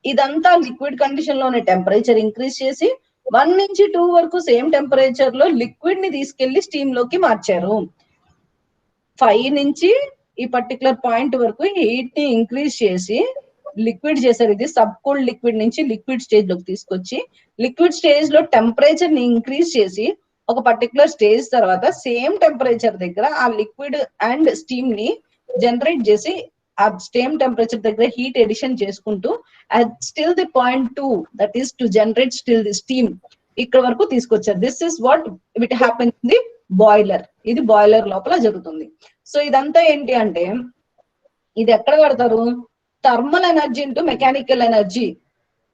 ఇదంతా లిక్విడ్ కండిషన్ లోనే టెంపరేచర్ ఇంక్రీజ్ చేసి 1 నుంచి 2 వరకు సేమ్ టెంపరేచర్ లో లిక్విడ్ ని తీసుకెళ్లి స్టీమ్ లోకి మార్చారు. 5 నుంచి ఈ పర్టికులర్ పాయింట్ వరకు హీట్ ని ఇంక్రీజ్ చేసి లిక్విడ్ చేశారు. ఇది సబ్ కూల్డ్ లిక్విడ్ నుంచి లిక్విడ్ స్టేజ్ లోకి తీసుకొచ్చి లిక్విడ్ స్టేజ్ లో టెంపరేచర్ ని ఇంక్రీజ్ చేసి ఒక పర్టికులర్ స్టేజ్ తర్వాత సేమ్ టెంపరేచర్ దగ్గర ఆ లిక్విడ్ అండ్ స్టీమ్ ని జనరేట్ చేసి ఆ సేమ్ టెంపరేచర్ దగ్గర హీట్ ఎడిషన్ చేసుకుంటూ still the point 2 that is to generate still the steam ఇక్కడ వరకు తీసుకొచ్చారు. This is what it happen in the boiler. ఇది బాయిలర్ లోపల జరుగుతుంది. సో ఇదంతా ఏంటి అంటే ఇది ఎక్కడ వాడతారు? Thermal energy into mechanical energy.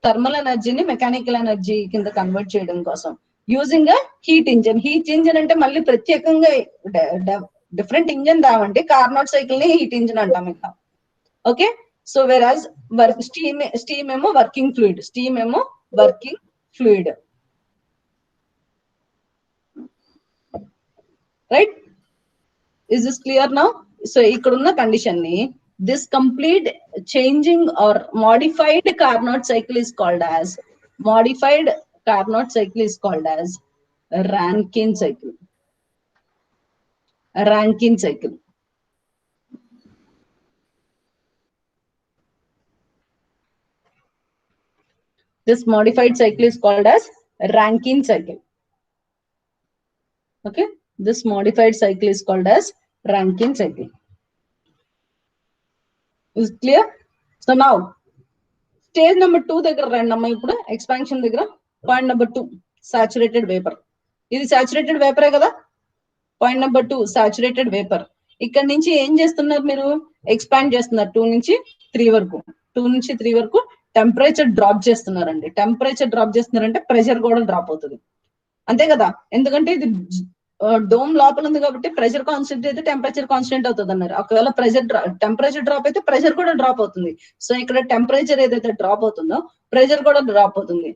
Thermal ఎనర్జీని మెకానికల్ ఎనర్జీ కింద కన్వర్ట్ చేయడం కోసం using a heat engine. Heat engine అంటే మళ్ళీ ప్రత్యేకంగా డిఫరెంట్ ఇంజన్ రావండి. కార్నోట్ సైకిల్ ని హీట్ ఇంజన్ అంటాం ఇంకా. ఓకే. సో వెరాజ్ స్టీమ్ ఏమో వర్కింగ్ ఫ్లూయిడ్. స్టీమ్ ఏమో working fluid. Right? Is this clear now? So ఇక్కడ ఉన్న కండిషన్ ని this complete changing or modified Carnot cycle is called as Rankine cycle. Rankine cycle. This modified cycle is called as Rankine cycle. Okay, this modified cycle is called as Rankine cycle. Is clear? So now stage number 2 దగ్గర రండి అమ్మ. ఇప్పుడు expansion దగ్గర point number 2 saturated vapour. ఇది saturated వేపరే కదా. Point number 2 saturated vapour. ఇక్కడ నుంచి ఏం చేస్తున్నారు మీరు? ఎక్స్పాండ్ చేస్తున్నారు 2 నుంచి 3 వరకు. 2 నుంచి 3 వరకు టెంపరేచర్ డ్రాప్ చేస్తున్నారండి. టెంపరేచర్ డ్రాప్ చేస్తున్నారంటే ప్రెషర్ కూడా డ్రాప్ అవుతుంది. అంతే కదా. ఎందుకంటే ఇది డోమ్ లోపల ఉంది కాబట్టి ప్రెషర్ కాన్స్టెంట్ అయితే టెంపరేచర్ కాన్స్టెంట్ అవుతుంది అన్నారు. ఒకవేళ టెంపరేచర్ డ్రాప్ అయితే ప్రెషర్ కూడా డ్రాప్ అవుతుంది. సో ఇక్కడ టెంపరేచర్ ఏదైతే డ్రాప్ అవుతుందో ప్రెషర్ కూడా డ్రాప్ అవుతుంది.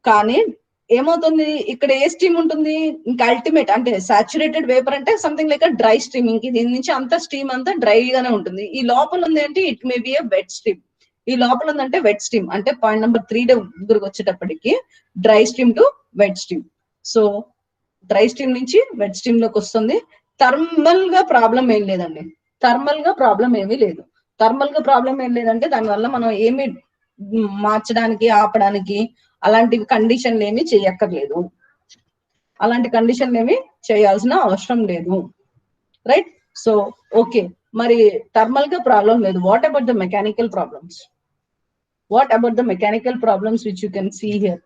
కానీ ఏమవుతుంది? ఇక్కడ ఏ స్ట్రీమ్ ఉంటుంది? ఇంకా అల్టిమేట్ అంటే సాచురేటెడ్ వేపర్ అంటే సంథింగ్ లైక్ డ్రై స్ట్రీమింగ్. దీని నుంచి అంతా స్ట్రీమ్ అంతా డ్రై గానే ఉంటుంది. ఈ లోపల ఉంది అంటే it may be a wet stream. ఈ లోపల ఉందంటే వెట్ స్ట్రీమ్. అంటే పాయింట్ నెంబర్ 3 దగ్గరకు వచ్చేటప్పటికి dry stream to wet stream. So dry stream నుంచి వెట్ స్ట్రీమ్ లోకి వస్తుంది. థర్మల్ గా ప్రాబ్లం ఏం లేదండి. థర్మల్ గా ప్రాబ్లం ఏమీ లేదు. థర్మల్ గా ప్రాబ్లం ఏం లేదంటే దానివల్ల మనం ఏమి మార్చడానికి ఆపడానికి అలాంటి కండిషన్లు ఏమి చేయక్కర్లేదు, అలాంటి కండిషన్లు ఏమి చేయాల్సిన అవసరం లేదు, రైట్. సో ఓకే, మరి థర్మల్ గా ప్రాబ్లం లేదు. What about the mechanical problems? What about the mechanical problems which you can see here?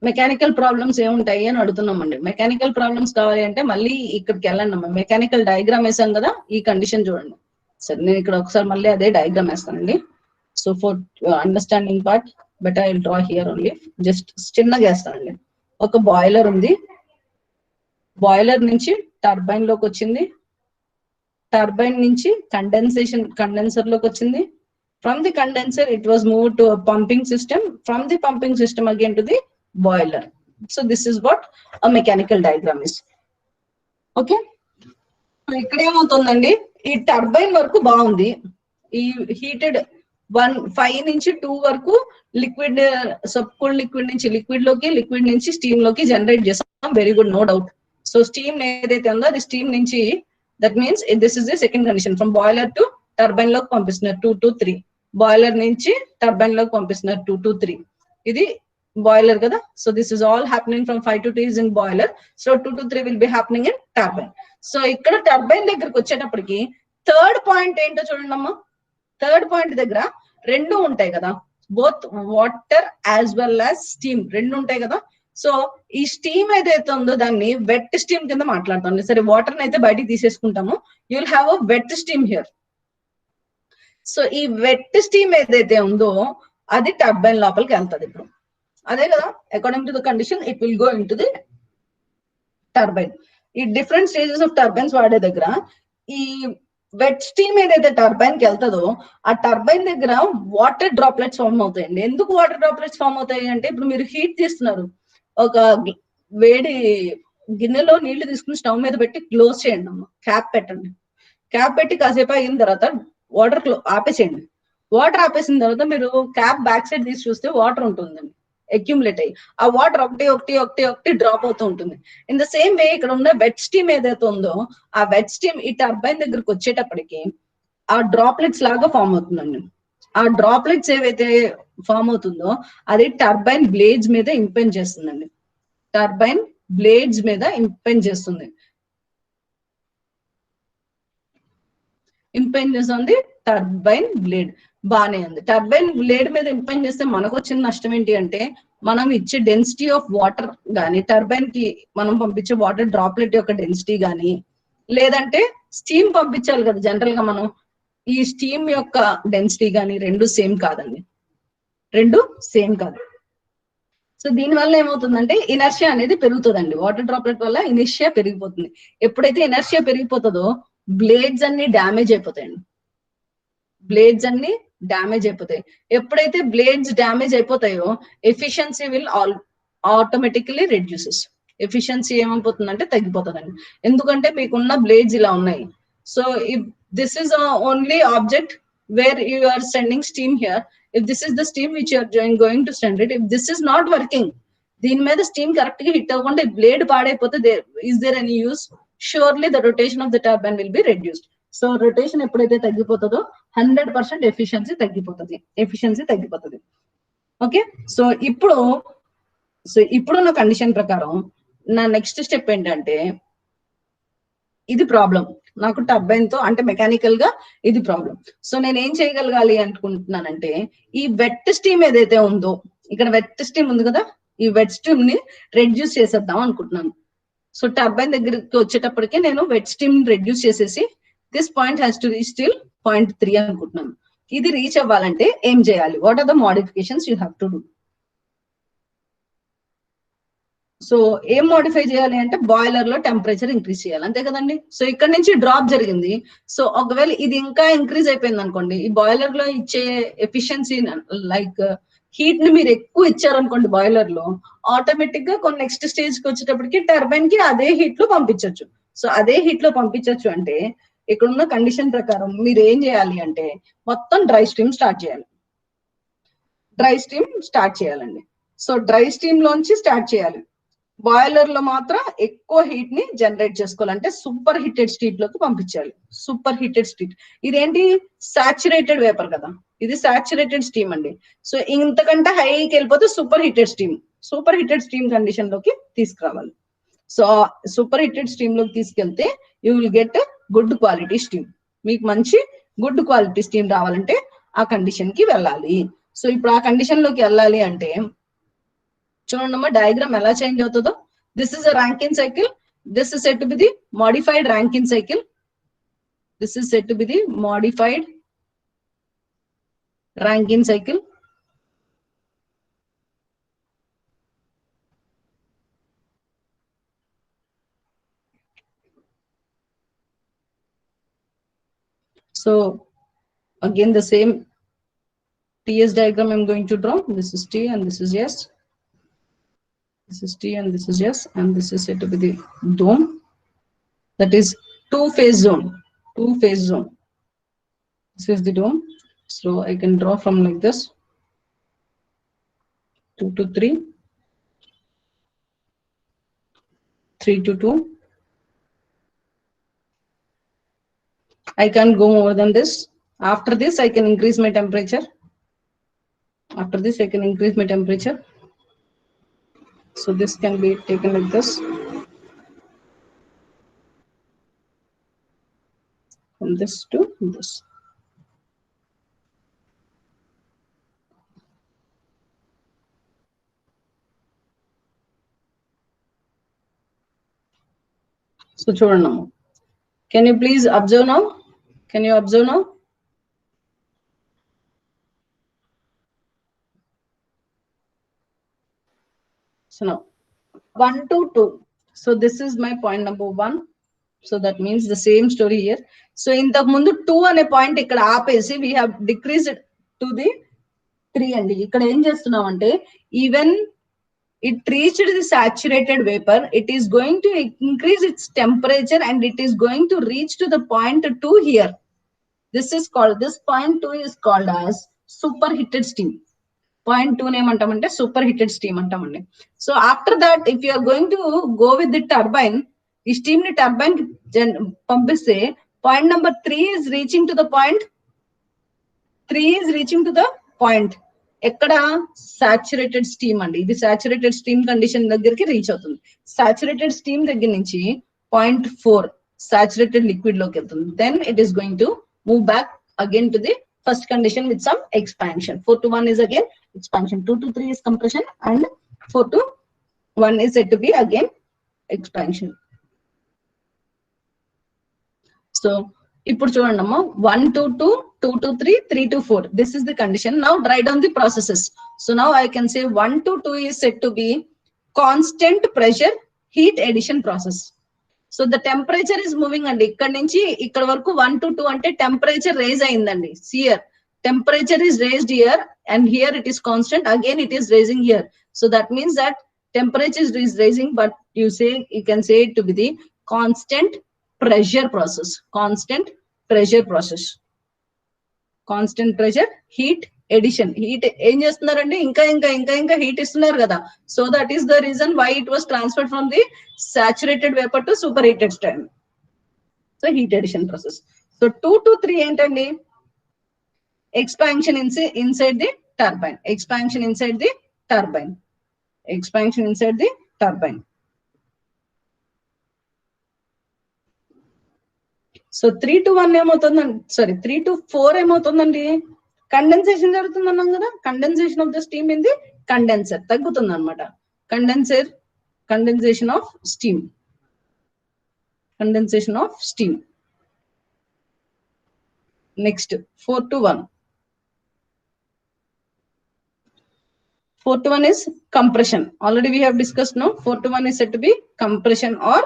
Mechanical problems ఏముంటాయి అని అడుగుతున్నామండి. మెకానికల్ ప్రాబ్లమ్స్ కావాలి అంటే మళ్ళీ ఇక్కడికి వెళ్ళండి అమ్మా. మెకానికల్ డయాగ్రామ్ వేసాం కదా, ఈ కండిషన్ చూడండి. సరే, నేను ఇక్కడ ఒకసారి మళ్ళీ అదే డయాగ్రామ్ వేస్తానండి. So for understanding part better I will draw here only. Just చిన్నగా వేస్తానండి. ఒక బాయిలర్ ఉంది, బాయిలర్ నుంచి టర్బైన్ లోకి వచ్చింది, టర్బైన్ నుంచి కండెన్సర్ లోకి వచ్చింది. From the condenser it was move to pumping system, from the pumping system again to the boiler. So this is what a mechanical diagram is. Okay, so ఇక్కడ ఏమవుతుందండి, ఈ turbine వరకు బాగుంది, ఈ హీటెడ్ 5 నుంచి 2 వరకు లిక్విడ్, సబ్కూల్డ్ లిక్విడ్ నుంచి liquid లోకి, లిక్విడ్ నుంచి స్టీమ్ లోకి జనరేట్ చేస్తాం. Very good, no doubt. So steam ఏదైతే ఉందో అది స్టీమ్ నుంచి, that means this is the second condition. From boiler to turbine లోకి పంపిస్తున్నారు 2 to 3, బాయిలర్ నుంచి టర్బైన్ లోకి పంపిస్తున్నారు 2 to 3. ఇది బాయిలర్ కదా. So this is all happening from 5 to 3 is in boiler. So 2 to 3 will be happening in turbine. So ఇక్కడ turbine దగ్గరకు వచ్చేటప్పటికి థర్డ్ పాయింట్ ఏంటో చూడండి అమ్మా. థర్డ్ పాయింట్ దగ్గర రెండు ఉంటాయి కదా, both water as well as steam రెండు ఉంటాయి కదా. సో ఈ స్టీమ్ ఏదైతే ఉందో దాన్ని వెట్ స్టీమ్ కింద మాట్లాడుతాం. సరే, వాటర్ అయితే బయటికి తీసేసుకుంటాము. You will have a wet steam here. So ఈ వెట్ స్టీమ్ ఏదైతే ఉందో అది టర్బైన్ లోపలికి వెళ్తుంది. ఇప్పుడు అదే కదా, according to the condition it will go in to the turbine. ఈ డిఫరెంట్ స్టేజెస్ ఆఫ్ టర్బైన్స్ వాడే దగ్గర ఈ వెట్ స్టీమ్ ఏదైతే టర్బైన్ కి వెళ్తుందో ఆ టర్బైన్ దగ్గర వాటర్ డ్రాప్లెట్స్ ఫామ్ అవుతాయండి. ఎందుకు వాటర్ డ్రాప్లెట్స్ ఫామ్ అవుతాయి అంటే, ఇప్పుడు మీరు హీట్ తీస్తున్నారు, ఒక వేడి గిన్నెలో నీళ్లు తీసుకుని స్టవ్ మీద పెట్టి క్లోజ్ చేయండి అమ్మ, క్యాప్ పెట్టండి. క్యాప్ పెట్టి కాసేపు అయిన తర్వాత వాటర్ ఆపేసేయండి. వాటర్ ఆపేసిన తర్వాత మీరు క్యాప్ బ్యాక్ సైడ్ తీసి చూస్తే వాటర్ ఉంటుందండి, అక్యుములేట్ అయ్యి. ఆ వాటర్ ఒకటి డ్రాప్ అవుతూ ఉంటుంది. ఇన్ ద సేమ్ వే ఇక్కడ ఉన్న వెట్ స్టీమ్ ఏదైతే ఉందో ఆ వెట్ స్టీమ్ ఈ టర్బైన్ దగ్గరకు వచ్చేటప్పటికి ఆ డ్రాప్లెట్స్ లాగా ఫామ్ అవుతుందండి. ఆ డ్రాప్లెట్స్ ఏవైతే ఫామ్ అవుతుందో అది టర్బైన్ బ్లేడ్స్ మీద ఇంపెండ్ చేస్తుందండి. టర్బైన్ బ్లేడ్స్ మీద ఇంపెండ్ చేస్తుంది. ఇంపెంజెస్ ఆన్ ది టర్బైన్ బ్లేడ్. బానే ఉంది. టర్బైన్ బ్లేడ్ మీద ఇంపెండ్ చేస్తే మనకు వచ్చిన నష్టం ఏంటి అంటే, మనం ఇచ్చే డెన్సిటీ ఆఫ్ వాటర్ గానీ, టర్బైన్ కి మనం పంపించే వాటర్ డ్రాప్లెట్ యొక్క డెన్సిటీ గానీ, లేదంటే స్టీమ్ పంపించాలి కదా జనరల్ గా మనం, ఈ స్టీమ్ యొక్క డెన్సిటీ గానీ రెండు సేమ్ కాదండి, రెండు సేమ్ కాదు. సో దీని వల్ల ఏమవుతుందంటే ఇనర్షియా అనేది పెరుగుతుందండి. వాటర్ డ్రాప్లెట్ వల్ల ఇనర్షియా పెరిగిపోతుంది. ఎప్పుడైతే ఇనర్షియా పెరిగిపోతుందో బ్లేడ్స్ అన్ని డ్యామేజ్ అయిపోతాయండి. బ్లేడ్స్ అన్ని డ్యామేజ్ అయిపోతాయి. ఎప్పుడైతే బ్లేడ్స్ డ్యామేజ్ అయిపోతాయో efficiency will automatically reduces. Efficiency ఏమైపోతుందంటే తగ్గిపోతుందండి. ఎందుకంటే మీకున్న బ్లేడ్స్ ఇలా ఉన్నాయి. So if this is only object where you are sending steam here, if this is the steam which you are going to send it, if this is not working, దీని మీద steam correct గా hit అవ్వకుండా blade పాడైపోతే is there any use? Surely the rotation of the turbine will be reduced. So rotation ఎప్పుడైతే తగ్గిపోతుందో 100% efficiency తగ్గిపోతుంది. Okay, so ఇప్పుడున్న condition ప్రకారం నా నెక్స్ట్ స్టెప్ ఏంటంటే, ఇది ప్రాబ్లం నాకు టర్బైన్ తో, అంటే మెకానికల్ గా ఇది ప్రాబ్లం. సో నేను ఏం చేయగలగాలి అనుకుంటున్నానంటే, ఈ వెట్ స్టీమ్ ఏదైతే ఉందో, ఇక్కడ వెట్ స్టీమ్ ఉంది కదా, ఈ వెట్ స్టీమ్ ని రెడ్యూస్ చేసేద్దాం అనుకుంటున్నాను. సో టర్బైన్ దగ్గరికి వచ్చేటప్పటికే నేను వెట్ స్టీమ్ రెడ్యూస్ చేసేసి this point has to reach till 0.3 అనుకుంటున్నాను. ఇది రీచ్ అవ్వాలంటే ఏం చేయాలి? What are the modifications you have to do? So ఏం మోడిఫై చేయాలి అంటే, బాయిలర్ లో టెంపరేచర్ ఇంక్రీజ్ చేయాలి, అంతే కదండి. సో ఇక్కడ నుంచి డ్రాప్ జరిగింది. సో ఒకవేళ ఇది ఇంకా ఇంక్రీజ్ అయిపోయింది అనుకోండి, ఈ బాయిలర్ లో ఇచ్చే ఎఫిషియన్సీ లైక్ హీట్ ని మీరు ఎక్కువ ఇచ్చారనుకోండి బాయిలర్ లో, ఆటోమేటిక్ గా కొన్ని నెక్స్ట్ స్టేజ్ కి వచ్చేటప్పటికి టర్బైన్ కి అదే హీట్ లో పంపించవచ్చు. సో అదే హీట్ లో పంపించవచ్చు అంటే, ఇక్కడ ఉన్న కండిషన్ ప్రకారం మీరు ఏం చేయాలి అంటే, మొత్తం డ్రై స్ట్రీమ్ స్టార్ట్ చేయాలండి. సో డ్రై స్ట్రీమ్ లోంచి స్టార్ట్ చేయాలి. బాయిలర్ లో మాత్రం ఎక్కువ హీట్ ని జనరేట్ చేసుకోవాలి, అంటే సూపర్ హీటెడ్ స్టీట్ లోకి పంపించాలి. సూపర్ హీటెడ్ స్టీట్ ఇదేంటి సాచురేటెడ్ వేపర్ కదా, ఇది సాచురేటెడ్ స్టీమ్ అండి. సో ఇంతకంటే హైకి వెళ్ళిపోతే super heated steam, super heated steam condition లోకి తీసుకురావాలి. సో సూపర్ హీటెడ్ స్టీమ్ లోకి తీసుకెళ్తే you will get good quality steam. మీకు మంచి గుడ్ క్వాలిటీ స్టీమ్ రావాలంటే ఆ కండిషన్ కి వెళ్ళాలి. సో ఇప్పుడు ఆ కండిషన్ లోకి వెళ్ళాలి అంటే చూడండి డయాగ్రామ్ ఎలా చేంజ్ అవుతుందో. This is a Rankine cycle, this is set to be the modified Rankine cycle, this is set to be the modified Rankine cycle. So again the same TS diagram I'm going to draw. This is T and this is S. This is T and this is S, and this is said to be the dome. That is two-phase zone. Two-phase zone. This is the dome. So I can draw from like this. 2 to 3. 3 to 2. I can't go more than this. After this, I can increase my temperature. After this, I can increase my temperature. So this can be taken like this. From this to this. So చూడండి, can you please observe now? Can you observe now? So now 1 to 2. So this is my point number 1. So that means the same story here. So ఇంతకు ముందు 2 అనే point ఇక్కడ ఆపేసి we have decreased to the 3 అండి. ఇక్కడ ఏం చేస్తున్నాం అంటే even it reached the saturated vapor, it is going to increase its temperature and it is going to reach to the point 2 here. This is called, this point 2 is called as superheated steam. Point 2 name antamante superheated steam antamandi. So after that, if you are going to go with the turbine, ఈ steam ni turbine పంపిస్తే point number 3 is reaching to the point. 3 is reaching to the point. ఎక్కడ saturated steam అండి, ఇది saturated steam condition దగ్గరికి reach అవుతుంది. Saturated steam దగ్గర నుంచి 0.4 saturated liquid లోకి వెళ్తుంది. Then it is going to move back again to the first condition with some expansion. 4 to 1 is again expansion, 2 to 3 is compression, and 4 to 1 is said to be again expansion. So ఇప్పుడు చూడండి అమ్మా, 1 to 2, 2 to 3, 3 to 4. This is the condition. Now write down the processes. So now I can say 1 to 2 is said to be constant pressure heat addition process. So the temperature is moving అండి. ఇక్కడ నుంచి ఇక్కడ వరకు 1 to 2 అంటే temperature rise అయిందండి. Here temperature is raised here and here it is constant. Again it is raising here. So that means that temperature is raising, but you can say it to be the constant pressure process. Constant pressure process. Constant pressure heat addition. Heat ఏం చేస్తున్నారంటే ఇంకా ఇంకా ఇంకా ఇంకా heat ఇస్తున్నారు కదా. So that is the reason why it was transferred from the saturated vapour to super heated steam. So heat addition process. So 2 to 3 ఏంటండి, expansion inside the turbine. Expansion inside the turbine. Expansion inside the turbine. So 3 to 1 ఏమవుతుందండి, sorry 3 to 4 ఏమవుతుందండి, condensation జరుగుతుంది అన్నాం కదా. Condensation of the steam in the condenser తగ్గుతుంది అనమాట. Condensation of steam. Condensation of steam. Next 4 to 1. 4 to 1 is compression. Already we have discussed, no? 4 to 1 is said to be compression or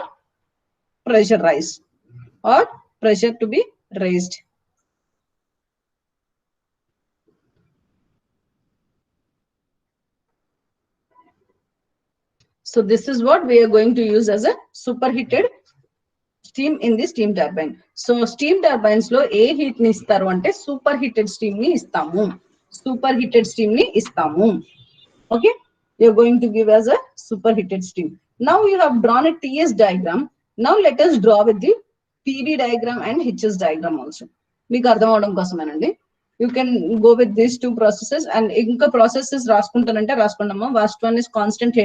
pressure rise, or pressure to be raised. So this is what we are going to use as a superheated steam in the steam turbine. So steam turbines lo A heat ni istaru ante superheated steam ni istamu. Superheated steam ni istamu. Okay, you are going to give as a superheated steam. Now you have drawn a TS diagram. Now let us draw with the PV diagram and HS diagram also. మీకు అర్థం అవడం కోసమేనండి. You can go with these two processes and ఇంకా processes రాసుకుంటానంటే రాసుకున్నామా. First one is constant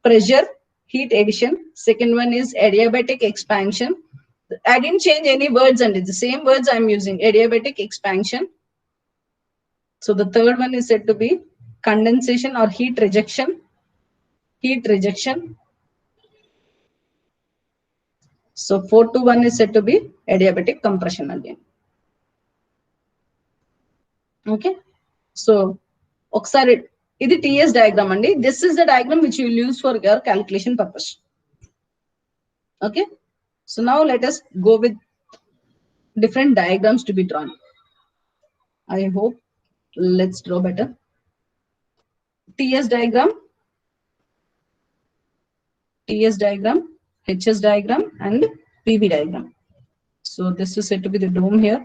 pressure heat addition. Second one is adiabatic expansion. I didn't change any words and it's the same words I'm using. Adiabatic expansion. So the third one is said to be condensation or heat rejection. Heat rejection. So 4-1 is said to be adiabatic compression again. Okay. So oksari ఇది TS diagram అండి. This is the diagram which you will use for your calculation purpose. Okay. So now let us go with different diagrams to be drawn. I hope let's draw better. TS diagram, HS diagram, and PV diagram. So this is said to be the dome here.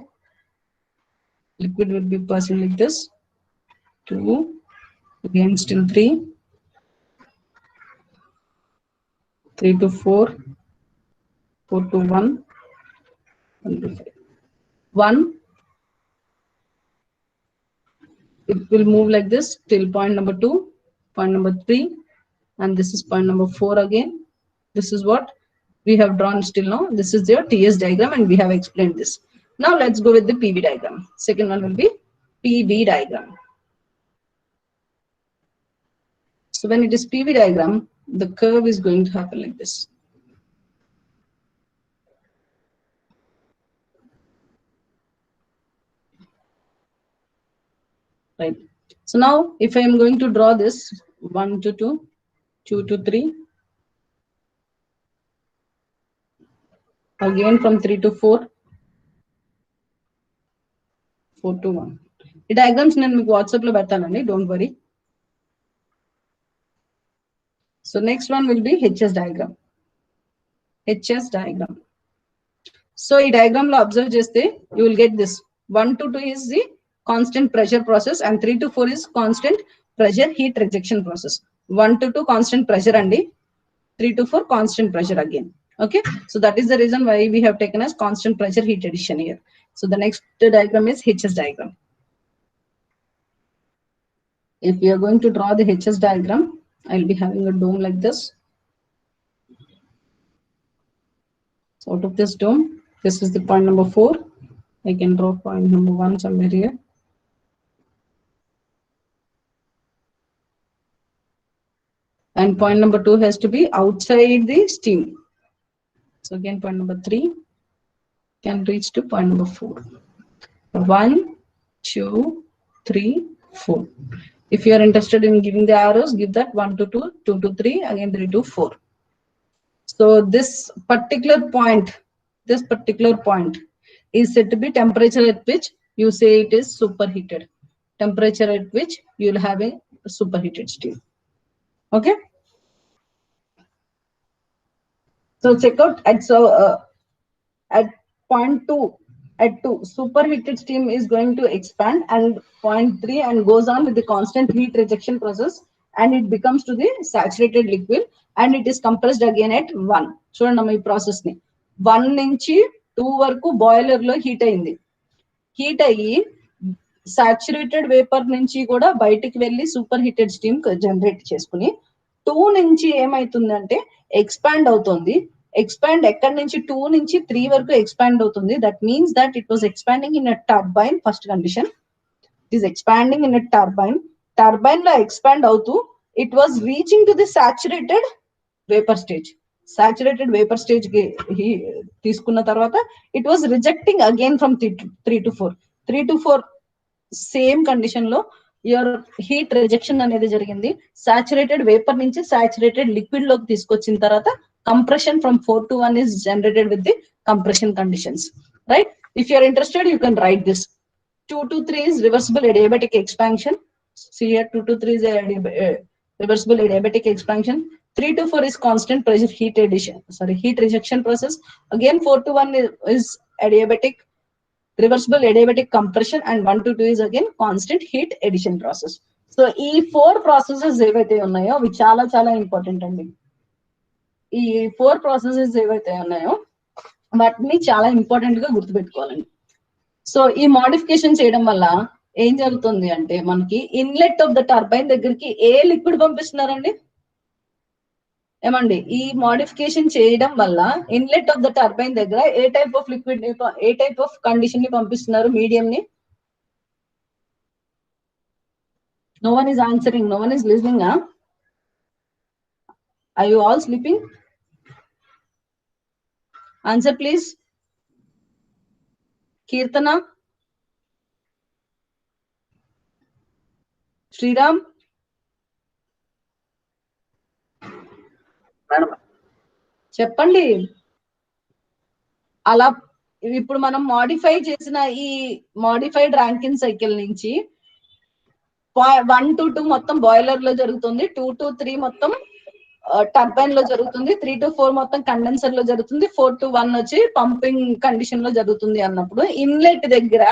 Liquid will be passing like this. 2, again still 3, 3 to 4, 4 to 1, 1 to 5. 1. It will move like this till point number 2, point number 3, and this is point number 4 again. This is what we have drawn still now. This is your TS diagram and we have explained this. Now let's go with the PV diagram. Second one will be PV diagram. So when it is PV diagram, the curve is going to happen like this. Right. So now if I am going to draw this 1 to 2, 2 to 3, again from 3 to 4, 4 to 1. The diagrams నేను మీకు WhatsApp లో పెడతానండి, don't worry. So next one will be HS diagram. HS diagram. So ఈ diagram లో observe చేస్తే you will get this. 1 to 2 is the constant pressure process and 3 to 4 is constant pressure heat rejection process. 1 to 2 constant pressure and 3 to 4 constant pressure again. Okay, so that is the reason why we have taken as constant pressure heat addition here. So the next diagram is HS diagram. If we are going to draw the HS diagram, I'll be having a dome like this. So out of this dome, this is the point number 4. I can draw point number 1 somewhere here. And point number 2 has to be outside the steam. So again, point number 3 can reach to point number 4. 1, 2, 3, 4. If you are interested in giving the arrows, give that 1 to 2, 2 to 3, again 3 to 4. So this particular point is said to be temperature at which you say it is superheated. Temperature at which you will have a superheated steam. Okay. So check out at point 2. At 2, superheated steam is going to expand and point 3 and goes on with the constant heat rejection process and it becomes to the saturated liquid and it is compressed again at 1. చూడండి ఈ process ని 1 నుంచి 2 వరకు boiler లో heat అయింది. Heat అయ్యి saturated vapour నుంచి కూడా బయటికి వెళ్ళి సూపర్ హీటెడ్ స్టీమ్ జనరేట్ చేసుకుని 2 నుంచి ఏమైతుందంటే ఎక్స్పాండ్ అవుతుంది. Expand ఎక్కడి నుంచి 2 నుంచి 3 వరకు ఎక్స్పాండ్ అవుతుంది. That means that it was expanding in a turbine. First condition, it is expanding in a turbine. Turbine లో expand అవుతూ it was reaching to the saturated vapor stage. Saturated vapor stage కి తీసుకున్న తర్వాత it was rejecting again from 3 to 4. 3 to 4 same condition లో your heat rejection అనేది జరిగింది. Saturated vapor నుంచి saturated liquid లోకి తీసుకొచ్చిన తర్వాత compression from 4 to 1 is generated with the compression conditions, right? If you are interested, you can write this. 2 to 3 is reversible adiabatic expansion. See here, 2 to 3 is reversible adiabatic expansion. 3 to 4 is constant pressure heat rejection process. Again, 4 to 1 is adiabatic, reversible adiabatic compression, and 1 to 2 is again constant heat addition process. So, ఈ 4 processes ఏవైతే ఉన్నాయో అవి చాలా చాలా important అండి. ఈ 4 processes ఏవైతే ఉన్నాయో వాటిని చాలా ఇంపార్టెంట్ గా గుర్తుపెట్టుకోవాలండి. సో ఈ మోడిఫికేషన్ చేయడం వల్ల ఏం జరుగుతుంది అంటే మనకి ఇన్లెట్ ఆఫ్ ద టర్బైన్ దగ్గరికి ఏ లిక్విడ్ పంపిస్తున్నారండి? ఏమండి, ఈ మోడిఫికేషన్ చేయడం వల్ల ఇన్లెట్ ఆఫ్ ద టర్బైన్ దగ్గర ఏ టైప్ ఆఫ్ లిక్విడ్ ని, ఏ టైప్ ఆఫ్ కండిషన్ ని పంపిస్తున్నారు? మీడియం ని. No one is answering, no one is listening. Are you all sleeping? Answer please. Kirtana, Sriram, madam చెప్పండి. అలా ఇప్పుడు మనం మోడిఫై చేసిన ఈ మోడిఫైడ్ ర్యాంకిన్ సైకిల్ నుంచి 1 to 2 మొత్తం బాయిలర్ లో జరుగుతుంది, 2 to 3 మొత్తం టర్బైన్ లో జరుగుతుంది, 3 to 4 మొత్తం కండెన్సర్ లో జరుగుతుంది, 4 to 1 వచ్చి పంపింగ్ కండిషన్ లో జరుగుతుంది అన్నప్పుడు ఇన్లెట్ దగ్గర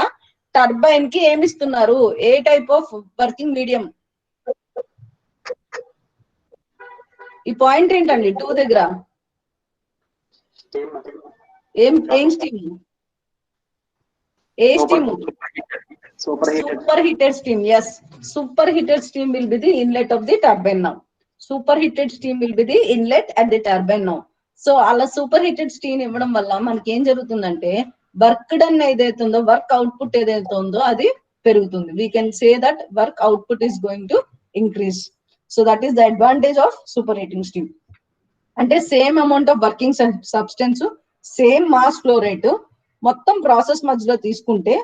టర్బైన్ కి ఏమి ఇస్తున్నారు? ఏ టైప్ ఆఫ్ వర్కింగ్ మీడియం? ఈ పాయింట్ ఏంటండి 2 దగ్గర? స్టీమ్ ఏం steam? A steam? Superheated steam. Yes, superheated steam will be the inlet of the turbine now. Superheated steam will be the inlet at the turbine now. So అలా superheated steam ఇవ్వడం వల్ల మనకి ఏం జరుగుతుందంటే work done ఏదైతే ఉందో, work output ఏదైతే ఉందో అది పెరుగుతుంది. We can say that work output is going to increase. So that is the advantage of superheating steam. అంటే same amount of working substance, same mass flow rate మొత్తం process మధ్యలో తీసుకుంటే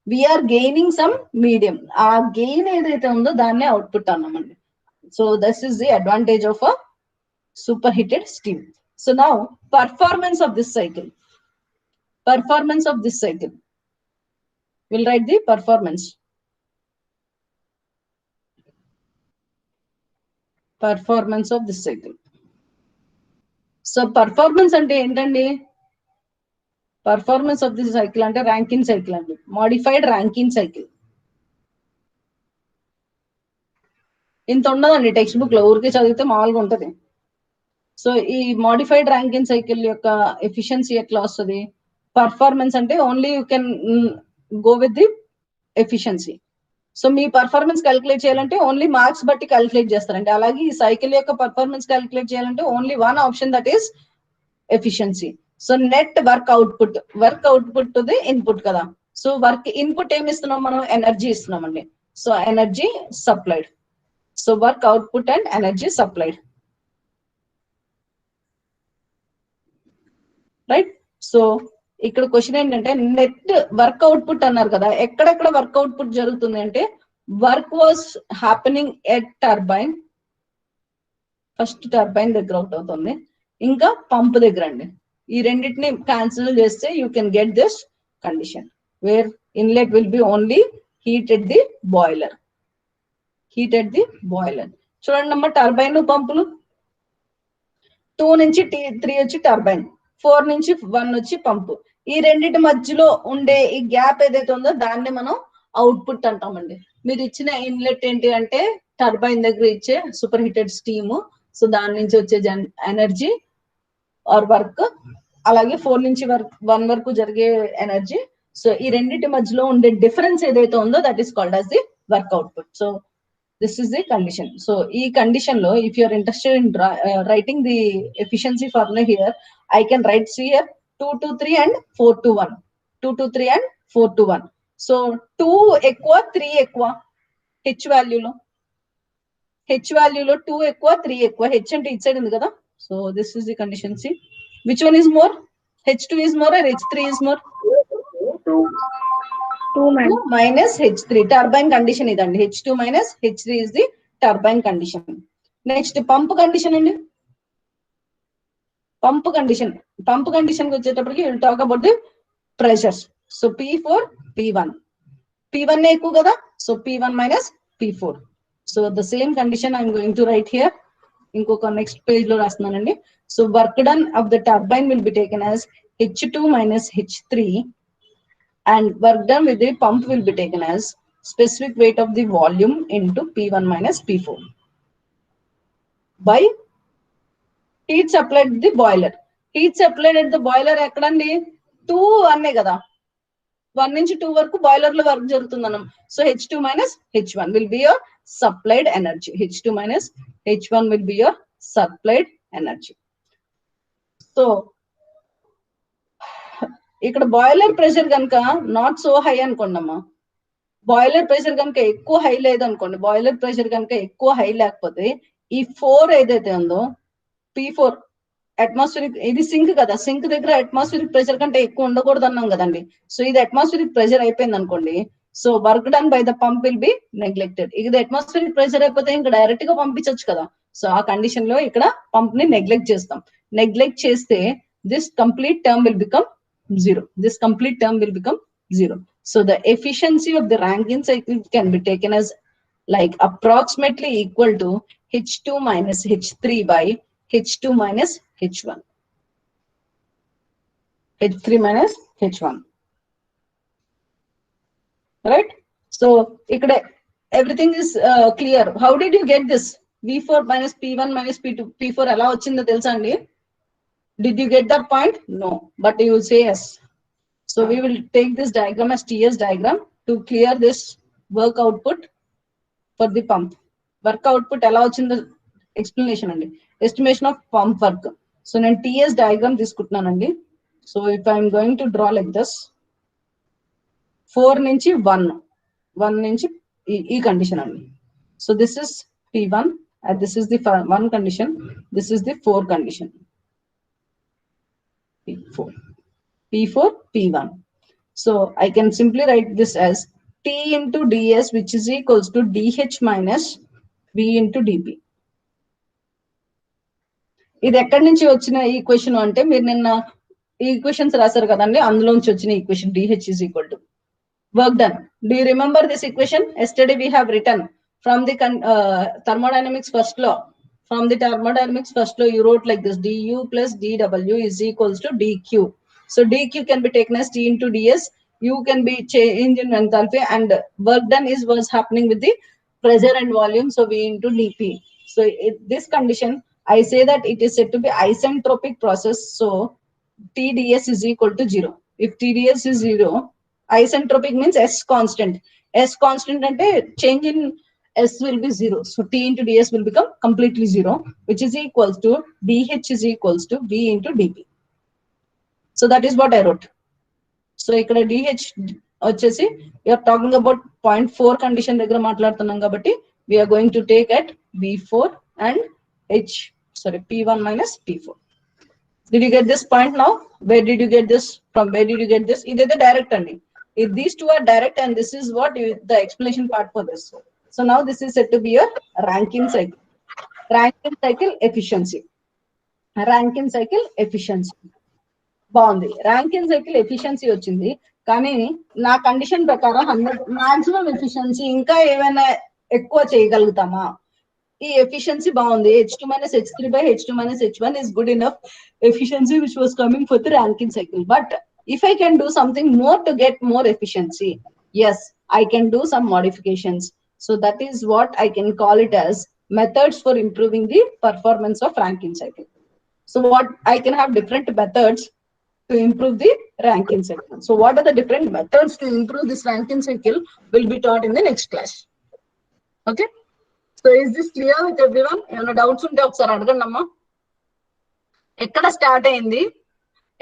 వీఆర్ గెయినింగ్ సమ్ మీడియం. ఆ gain ఏదైతే ఉందో దాన్నే output అన్నామండి. So this is the advantage of a super heated steam. So now performance of this cycle. Performance of this cycle. We'll write the performance. Performance of this cycle. So performance అంటే ఏంటండి? Performance of this cycle అంటే Rankine cycle అండి, modified Rankine cycle. ఇంత ఉండదండి text book లో, ఊరికే చదివితే మామూలుగా ఉంటది. సో ఈ మోడిఫైడ్ ర్యాంకిన్ సైకిల్ యొక్క ఎఫిషియన్సీ ఎట్లా వస్తుంది? పర్ఫార్మెన్స్ అంటే only you can go with the efficiency. So మీ పర్ఫార్మెన్స్ క్యాలిక్యులేట్ చేయాలంటే ఓన్లీ మార్క్స్ బట్టి క్యాలిక్యులేట్ చేస్తారండి. అలాగే ఈ సైకిల్ యొక్క పర్ఫార్మెన్స్ క్యాలిక్యులేట్ చేయాలంటే only one option, that is efficiency. So net work output to the input కదా. సో వర్క్ ఇన్పుట్ ఏమి ఇస్తున్నాం మనం? ఎనర్జీ ఇస్తున్నామండి. So energy supplied. So work output and energy supplied, right? So ఇక్కడ question ఏంటంటే net work output అన్నారు కదా, ఎక్కడెక్కడ వర్క్ అవుట్పుట్ జరుగుతుంది అంటే work was happening at turbine, first turbine దగ్గర అవుట్ అవుతుంది, ఇంకా పంప్ దగ్గర అండి. ఈ రెండింటిని క్యాన్సిల్ చేస్తే you can get this condition where inlet will be only heat at the boiler. Heat at the boiler. చూడండి అమ్మా, టర్బైన్ పంపులు 2 నుంచి 3 వచ్చి టర్బైన్, 4 నుంచి 1 వచ్చి పంపు. ఈ రెండింటి మధ్యలో ఉండే ఈ గ్యాప్ ఏదైతే ఉందో దాన్ని మనం అవుట్పుట్ అంటామండి. మీరు ఇచ్చిన ఇన్లెట్ ఏంటి అంటే టర్బైన్ దగ్గర ఇచ్చే సూపర్ హీటెడ్ స్టీమ్, సో దాని నుంచి వచ్చే ఎనర్జీ ఆర్ వర్క్, అలాగే 4 నుంచి 1 వరకు జరిగే ఎనర్జీ. సో ఈ రెండింటి మధ్యలో ఉండే డిఫరెన్స్ ఏదైతే ఉందో that is called as the work output. So this is the condition. So e condition lo, if you are interested in writing the efficiency formula here, I can write here 2 to 3 and 4 to 1, 2 to 3 and 4 to 1. So 2 ఎక్కువ 3 ఎక్కువ h value లో, 2 ఎక్కువ 3 ఎక్కువ, h అంటే it side ఉంది కదా. So this is the condition. See which one is more? H2 is more or H3 is more? 2 minus H3 turbine condition idandi. H2 minus H3 is the turbine condition. Next pump condition andi. Pump condition కి వచ్చేటప్పటికి we'll talk about the pressures. So P4 P1 నే ఎక్కువ కదా, so P1 minus P4. So the same condition I'm going to write here. ఇంకొక next page లో రాస్తున్నానండి. So work done of the turbine will be taken as H2 minus H3 and work done with the pump will be taken as specific weight of the volume into P1 minus P4 by heat supplied at the boiler. Heat supplied at the boiler ఎక్కడండి 2 అన్నే కదా 1 నుంచి 2 వరకు boiler లో work జరుగుతుందన్నాం. So H2 minus H1 will be your supplied energy. H2 minus H1 will be your supplied energy. So ఇక్కడ boiler pressure కనుక not so high అనుకోండమ్మా, బాయిలర్ ప్రెషర్ కనుక ఎక్కువ హై లేదనుకోండి, బాయిలర్ ప్రెషర్ కనుక ఎక్కువ హై లేకపోతే ఈ 4 ఏదైతే ఉందో P4 అట్మాస్ఫిరిక్, ఇది సింక్ కదా, సింక్ దగ్గర అట్మాస్ఫిరిక్ ప్రెషర్ కంటే ఎక్కువ ఉండకూడదు అన్నాం కదండి. సో ఇది అట్మాస్ఫిరిక్ ప్రెషర్ అయిపోయింది అనుకోండి, so work done by the pump will be neglected. ఇది అట్మాస్ఫిరిక్ ప్రెషర్ అయిపోతే ఇంకా డైరెక్ట్ గా పంపించవచ్చు కదా. సో ఆ కండిషన్ లో ఇక్కడ పంప్ ని నెగ్లెక్ట్ చేస్తాం. నెగ్లెక్ట్ చేస్తే this complete term will become zero. This complete term will become zero. So the efficiency of the Rankine cycle can be taken as like approximately equal to H2 minus H3 by H2 minus H1. H3 minus H1. Right? So everything is clear. How did you get this? V4 minus P1 minus P2. P4 ఎలా వచ్చిందో తెలుసా అండి? Did you get that point? No, but you will say yes. So we will take this diagram as TS diagram to clear this work output for the pump. Work output ela vachinda explanation andi, estimation of pump work. So nen TS diagram తీసుకుంటున్నానండి. So if I am going to draw like this, 4 నుంచి 1 నుంచి ఈ condition andi. So this is P1 and this is the 1 condition, this is the 4 condition. P4, P1. So I can simply write this as T into ds, which is equals to dH minus V into dP. ఇది ఎక్కడి నుంచి వచ్చిన equation అంటే మీరు నిన్న equations రాశారు కదండి, అందులోంచి వచ్చిన equation dH is equal to work done. Do you remember this equation? Yesterday we have written from the thermodynamics first law. From the thermodynamics first law, you wrote like this: du plus dw is equals to dq. So dq can be taken as T into ds. U can be changed in enthalpy, and work done is what's happening with the pressure and volume. So V into dp. So this condition, I say that it is said to be isentropic process. So TdS is equal to 0. If TdS is 0, isentropic means S constant. S constant ante change in S will be 0. So T into ds will become completely 0, which is equals to dH is equals to V into dP. So that is what I wrote. So ikkada dH vachesi we are talking about 0.4 condition దగ్గర మాట్లాడుతున్నాం కాబట్టి we are going to take at V4 and P1 minus P4. Did you get this point now? Where did you get this from? Where did you get this? Idaithe direct andi. If these two are direct, and this is what the explanation part for this. So now this is said to be a Rankine cycle. Rankine cycle efficiency. Rankine cycle efficiency. బాగుంది. Rankine cycle efficiency వచ్చింది, కానీ నా condition ప్రకారం 100 maximum efficiency ఇంకా ఏమైనా ఎక్కువ చేయగలుగుతామా? ఈ efficiency బాగుంది. H2 minus H3 by H2 minus H1 is good enough efficiency which was coming for the Rankine cycle. But if I can do something more to get more efficiency, yes, I can do some modifications. So that is what I can call it as methods for improving the performance of Rankine cycle. So what I can have different methods to improve the Rankine cycle. So what are the different methods to improve this Rankine cycle will be taught in the next class. Okay. So is this clear with everyone? ఏమైనా doubts ఉంటే ఒకసారి అడగండి అమ్మా. ఎక్కడ start అయింది,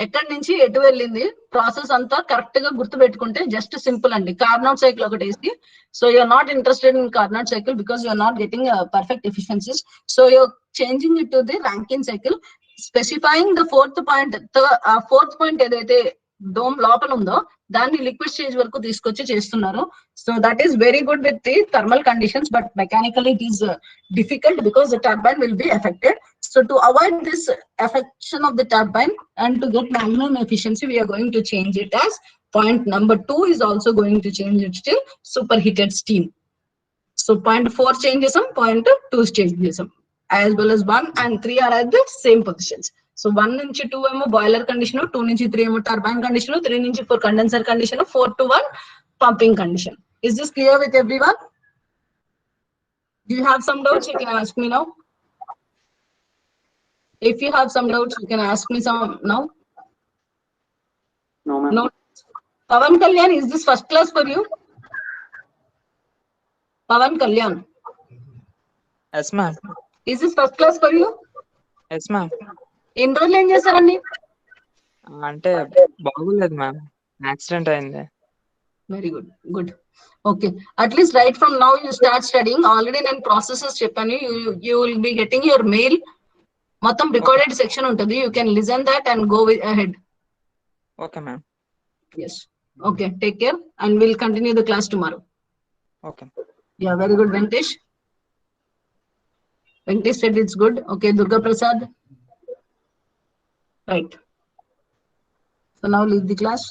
ఎక్కడి నుంచి ఎటు వెళ్ళింది, ప్రాసెస్ అంతా కరెక్ట్ గా గుర్తు పెట్టుకుంటే జస్ట్ సింపుల్ అండి. కార్నాట్ సైకిల్ ఒకటి వేసి, so you are not interested in Carnot cycle because you are not getting perfect efficiencies. So you are changing it to the Rankine cycle, specifying the fourth point ఏదైతే dome లోపల ఉందో దాన్ని లిక్విడ్ స్టేజ్ వరకు తీసుకొచ్చి చేస్తున్నారు. So that is very good with the thermal conditions, but mechanical it is difficult because the turbine will be affected. So to avoid this affection of the turbine and to get maximum efficiency, we are going to change it as point number 2 is also going to change it to superheated steam. So point 4 changes, point 2 changes, as well as 1 and 3 are at the same positions. So 1 నుంచి 2 ఏమో boiler condition, 2 నుంచి 3 ఏమో turbine condition, 3 నుంచి 4 condenser condition, 4 to 1 pumping condition. Is this clear with everyone? Do you have some doubts? You can ask me now. If you have some doubts, you can ask me some now. No, ma'am. No. Pavan Kalyan, is this first class for you? Pavan Kalyan, Yes, ma'am. is this first class for you? Yes, ma'am. ఎన్ని రోజులు ఏం చేశారండి? అంటే బాగోలేదు ma'am, accident అయింది. Very good, good. Okay, at least right from now you start studying. Already నేను processes చెప్పాను. You will be getting your mail. మొత్తం రికార్డెడ్ సెక్షన్ ఉంటుంది. You can listen that and go with ahead. Okay ma'am. Yes. Okay, take care and we'll continue the class tomorrow. Okay. Yeah, very good, Venkatesh. Venkatesh said it's good. Okay, Durga Prasad. Right. So now leave the class.